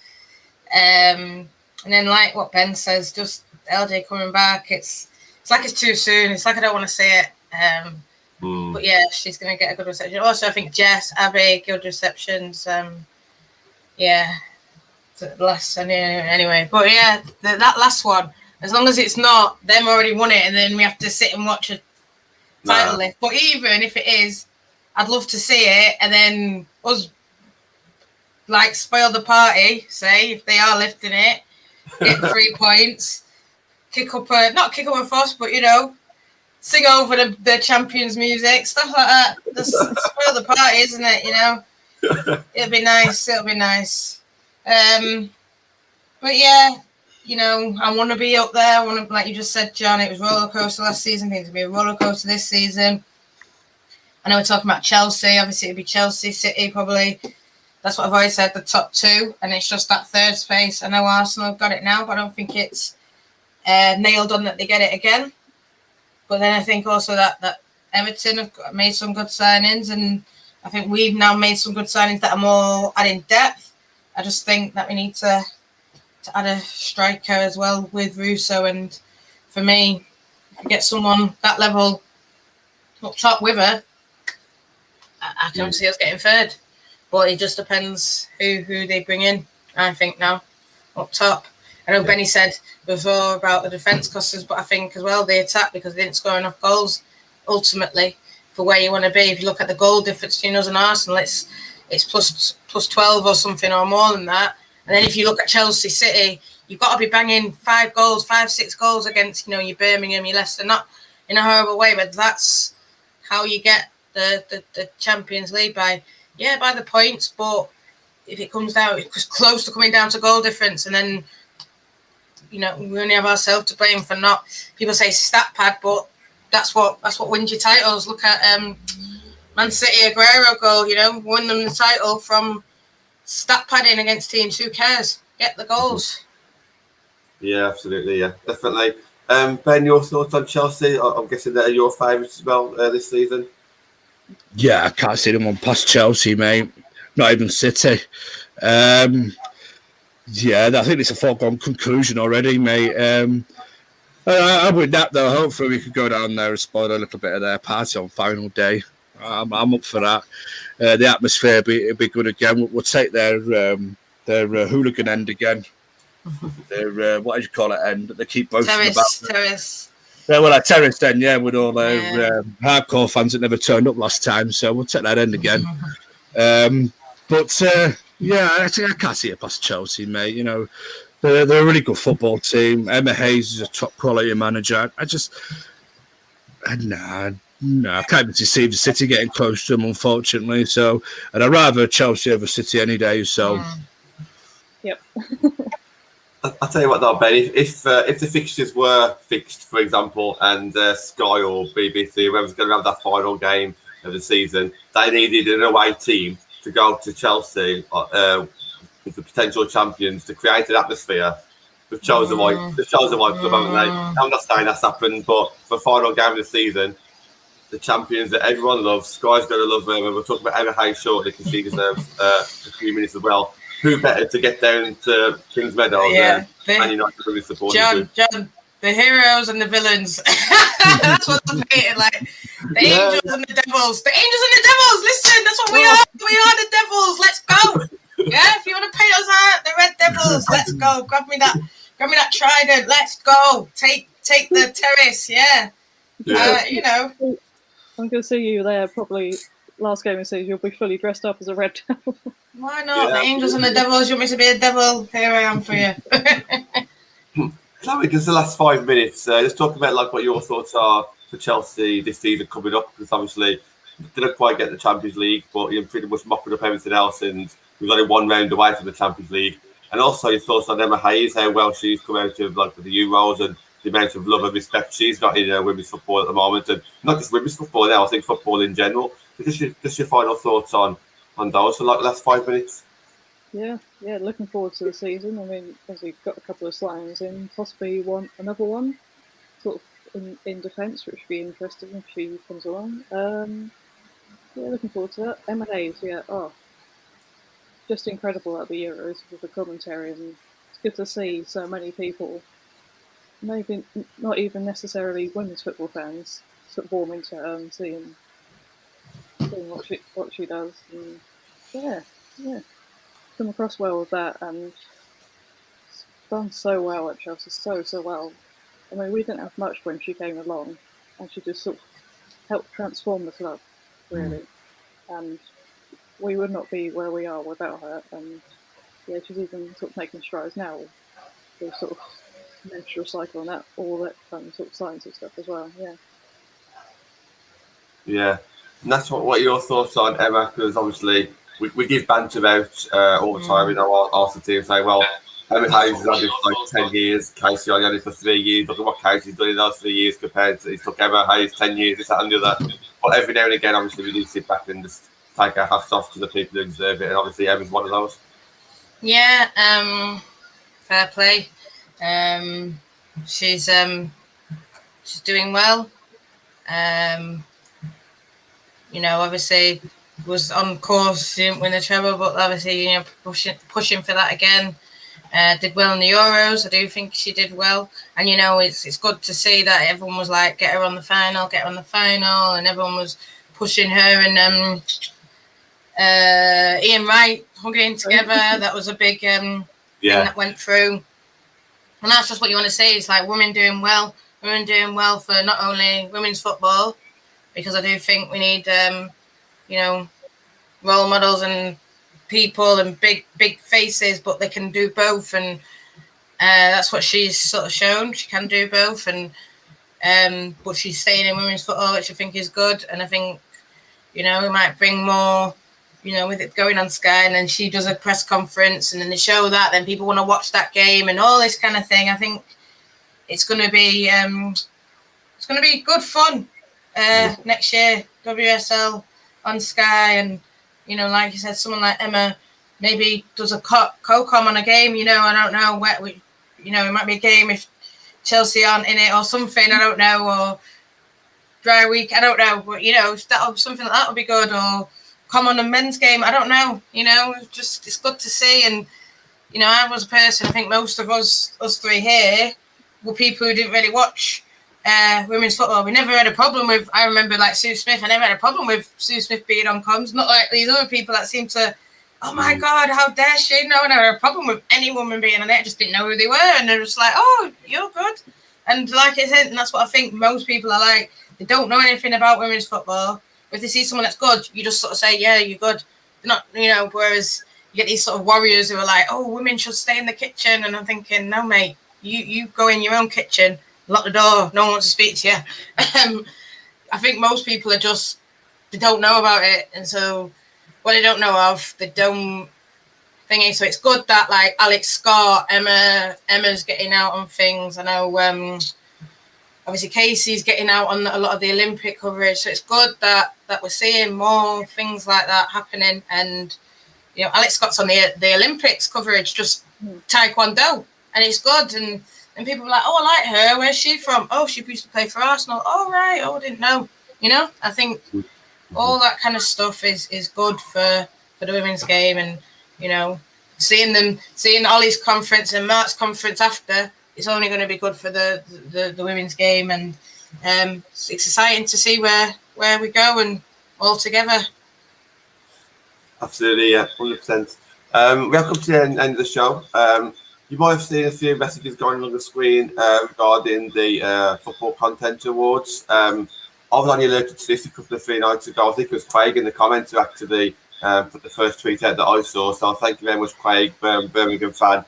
And then, like what Ben says, just LJ coming back, it's like it's too soon. It's like I don't want to say it. But yeah, she's going to get a good reception. Also, I think Jess, Abby, good receptions. Anyway. But yeah, that last one, as long as it's not them already won it and then we have to sit and watch a title lift. But even if it is, I'd love to see it and then us like spoil the party, say, if they are lifting it, get 3 points, not kick up a fuss, but sing over the champions music, stuff like that. Just spoil the party, isn't it? It'll be nice. But yeah, I want to be up there. I want to, like you just said, John, it was roller coaster last season. Things will be a roller coaster this season. I know we're talking about Chelsea. Obviously, it'll be Chelsea, City, probably. That's what I've always said, the top two. And it's just that third space. I know Arsenal have got it now, but I don't think it's nailed on that they get it again. But then I think also that Everton have made some good signings, and I think we've now made some good signings that are more adding depth. I just think that we need to add a striker as well with Russo, and for me, if you get someone that level up top with her, I can't see us getting third. But it just depends who they bring in, I think, now up top. I know Benny said before about the defence clusters, but I think as well the attack, because they didn't score enough goals ultimately for where you want to be. If you look at the goal difference between us and Arsenal, it's plus 12 or something or more than that. And then if you look at Chelsea City, you've got to be banging 5, 6 goals against your Birmingham, your Leicester, not in a horrible way, but that's how you get the Champions League by the points. But if it comes down, it's close to coming down to goal difference, and then we only have ourselves to blame for not. People say stat pad, but that's what wins your titles. Look at Man City Aguero goal. Won them the title from stat padding against teams. Who cares? Get the goals. Yeah, absolutely. Yeah, definitely. Ben, your thoughts on Chelsea? I'm guessing they're your favourites as well this season. Yeah, I can't see them on past Chelsea, mate. Not even City. I think it's a foregone conclusion already, mate. I'm with that, though. Hopefully we could go down there and spoil a little bit of their party on final day. I'm up for that. The atmosphere will be good again. We'll take their hooligan end again. Their what do you call it end? They keep boasting about. Terrace. Yeah, well, like terrace then, with all their hardcore fans that never turned up last time. So we'll take that end again. I can't see it past Chelsea, mate. They're a really good football team. Emma Hayes is a top quality manager. I can't even see the City getting close to them, unfortunately. So, and I'd rather Chelsea over City any day. So, yep. I'll tell you what, though, Ben. If the fixtures were fixed, for example, and Sky or BBC, whoever's going to have that final game of the season, they needed an away team to go to Chelsea with the potential champions to create an atmosphere. They've chosen white club, haven't they? I'm not saying that's happened, but for the final game of the season, the champions that everyone loves, Sky's going to love them, and we'll talk about Emma Hayes shortly because she deserves a few minutes as well. Who better to get down to Kings Meadow than Man United really supporting? John, the heroes and the villains. That's what I'm saying. Like the angels and the devils. The angels and the devils. Listen, that's what we are. We are the devils. Let's go. Yeah, if you want to paint us out, the red devils. Let's go. Grab me that trident. Let's go. Take the terrace. Yeah. I'm going to see you there probably last game of the season. You'll be fully dressed up as a red devil. Why not? The angels and the devils. You want me to be a devil? Here I am for you. Chloe, just the last 5 minutes. Let's talk about what your thoughts are for Chelsea this season coming up, because obviously Didn't quite get the Champions League, but you're pretty much mopping up everything else, and we've only one round away from the Champions League. And also, your thoughts on Emma Hayes, how well she's come out of like the Euros and the amount of love and respect she's got in women's football at the moment, and not just women's football now. I think football in general. So just your final thoughts on those for like the last 5 minutes. Yeah, looking forward to the season. I mean, obviously we've got a couple of slams in, possibly another one, sort of in defence, which would be interesting if she comes along. Yeah, looking forward to that. Emma Hayes, just incredible at the Euros with the commentary, and it's good to see so many people, maybe not even necessarily women's football fans, sort of warming to her and seeing what she does, and yeah, come across well with that, and done so well at Chelsea, so well. I mean, we didn't have much when she came along, and she just sort of helped transform the club, really, and we would not be where we are without her. And yeah, she's even sort of making strides now, the sort of menstrual cycle and that, all that kind of sort of science and stuff as well. Yeah, and that's what are your thoughts on Emma? Because obviously we give banter out all the time in our Arsenal team, saying, well, Emma Hayes has had it for like 10 years, Casey only had it for 3 years. Look at what Casey's done in those 3 years compared to it took Emma Hayes 10 years, this, that, and the other. But every now and again, obviously, we do sit back and just take our hats off to the people who deserve it, and obviously Emma's one of those. Yeah, fair play. She's doing well. Obviously was on course, didn't win the treble, but obviously, pushing for that again. Did well in the Euros. I do think she did well, and it's good to see that everyone was like, get her on the final, and everyone was pushing her, and Ian Wright hugging together. That was a big thing that went through, and that's just what you want to see. It's like women doing well for not only women's football, because I do think we need role models and people and big faces, but they can do both, and that's what she's sort of shown. She can do both, and but she's staying in women's football, which I think is good. And I think we might bring more, with it going on Sky, and then she does a press conference, and then they show that, then people want to watch that game and all this kind of thing. I think it's going to be good fun next year, WSL on Sky, and like you said, someone like Emma maybe does a co-com on a game. I don't know where it might be a game if Chelsea aren't in it or something. I don't know, or dry week. I don't know, but something like that would be good. Or come on a men's game. I don't know. It's good to see. And I was a person. I think most of us three here were people who didn't really watch women's football. We never had a problem with. I remember like Sue Smith. I never had a problem with Sue Smith being on comms. Not like these other people that seem to. Oh my God, how dare she? No, I never had a problem with any woman being on it. I just didn't know who they were, and they're just like, oh, you're good. And like I said, and that's what I think most people are like. They don't know anything about women's football. If they see someone that's good, you just sort of say, yeah, you're good. They're not, whereas you get these sort of warriors who are like, oh, women should stay in the kitchen. And I'm thinking, no, mate, you go in your own kitchen, lock the door, no one wants to speak to you. I think most people they don't know about it. And so what they don't know of, they don't thingy. So it's good that like Alex Scott, Emma's getting out on things. I know obviously Casey's getting out on a lot of the Olympic coverage. So it's good that we're seeing more things like that happening. And Alex Scott's on the Olympics coverage, just Taekwondo, and it's good. And people are like, oh, I like her. Where's she from? Oh, she used to play for Arsenal. Oh, right. Oh, I didn't know. I think all that kind of stuff is good for the women's game. And, seeing Ollie's conference and Mark's conference after, it's only going to be good for the women's game. And it's exciting to see where we go and all together. Absolutely, yeah, 100%. We have come to the end of the show. You might have seen a few messages going on the screen regarding the Football Content Awards. I was only alerted to this a couple of 3 nights ago. I think it was Craig in the comments who actually put the first tweet out that I saw. So thank you very much, Craig, Birmingham fan.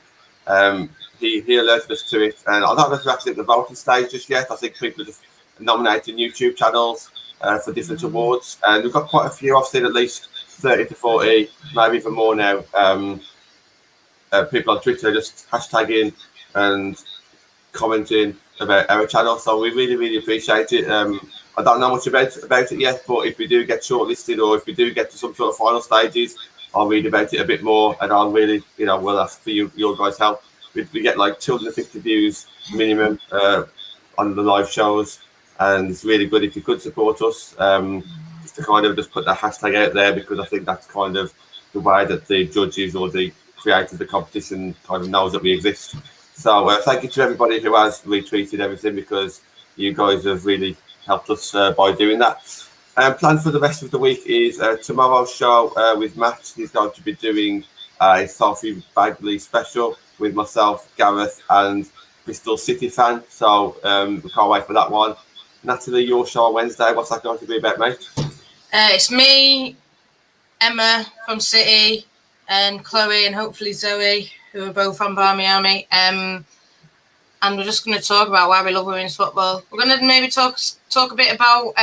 He alerted us to it. And I don't know if we're actually at the voting stage just yet. I think people are just nominating YouTube channels. for different awards. And we've got quite a few. I've seen at least 30 to 40, maybe even more now. People on Twitter just hashtagging and commenting about our channel. So we really, really appreciate it. I don't know much about it yet, but if we do get shortlisted or if we do get to some sort of final stages, I'll read about it a bit more, and I'll really, we'll ask for your guys' help. We get like 250 views minimum on the live shows, and it's really good if you could support us, just to kind of just put that hashtag out there, because I think that's kind of the way that the judges or the creators of the competition kind of knows that we exist. So thank you to everybody who has retweeted everything, because you guys have really helped us by doing that. Plan for the rest of the week is tomorrow's show with Matt. He's going to be doing a Sophie Bagley special with myself, Gareth, and Bristol City fan. So we can't wait for that one. Natalie, your show on Wednesday, what's that going to be about, mate? It's me, Emma from City, and Chloe, and hopefully Zoe, who are both from Barmy Army. And we're just going to talk about why we love women's football. We're going to maybe talk a bit about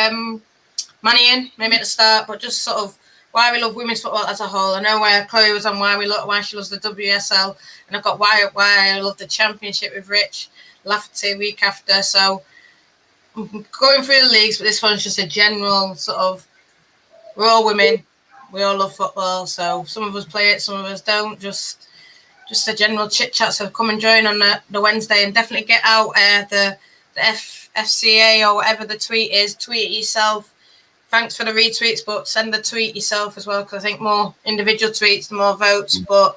Mannion, maybe at the start, but just sort of why we love women's football as a whole. I know where Chloe was on why she loves the WSL, and I've got why I love the Championship with Rich Lafferty week after. So I'm going through the leagues, but this one's just a general sort of, we're all women, we all love football, so some of us play it, some of us don't. Just a general chit chat. So come and join on the Wednesday, and definitely get out the FCA or whatever the tweet is. Tweet it yourself. Thanks for the retweets, but send the tweet yourself as well, because I think more individual tweets, the more votes. But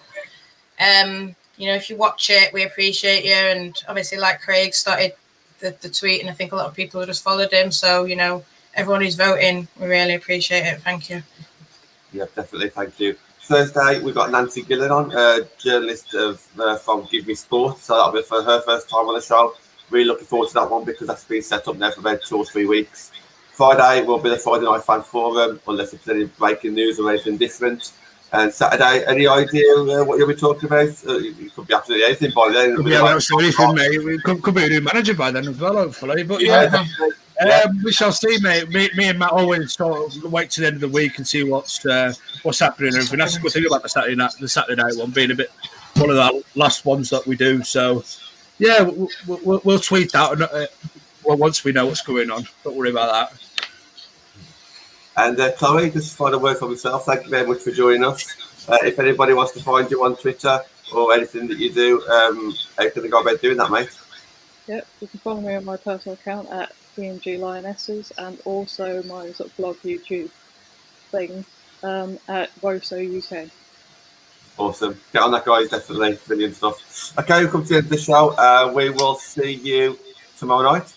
if you watch it, we appreciate you. And obviously, like Craig started the tweet, and I think a lot of people have just followed him. So everyone who's voting, we really appreciate it. Thank you. Yeah, definitely. Thank you. Thursday, we've got Nancy Gillen on, journalist from Give Me Sport. So that'll be for her first time on the show. Really looking forward to that one, because that's been set up now for about 2 or 3 weeks. Friday will be the Friday Night Fan Forum, unless there's any breaking news or anything different. And Saturday, any idea what you'll be talking about? It could be absolutely anything by then. Anything, mate. We could be a new manager by then as well, hopefully. But we shall see, mate. Me and Matt always sort of wait to the end of the week and see what's happening. And everything. That's a good thing about the Saturday night one being a bit one of the last ones that we do. So yeah, we'll tweet out once we know what's going on. Don't worry about that. And Chloe, just final word for myself. Thank you very much for joining us. If anybody wants to find you on Twitter or anything that you do, how can they go about doing that, mate? Yep, you can follow me on my personal account at PNG Lionesses, and also my sort of blog YouTube thing at WOSO UK. Awesome. Get on that, guys. Definitely. Brilliant stuff. Okay, we'll come to the end of the show. We will see you tomorrow night.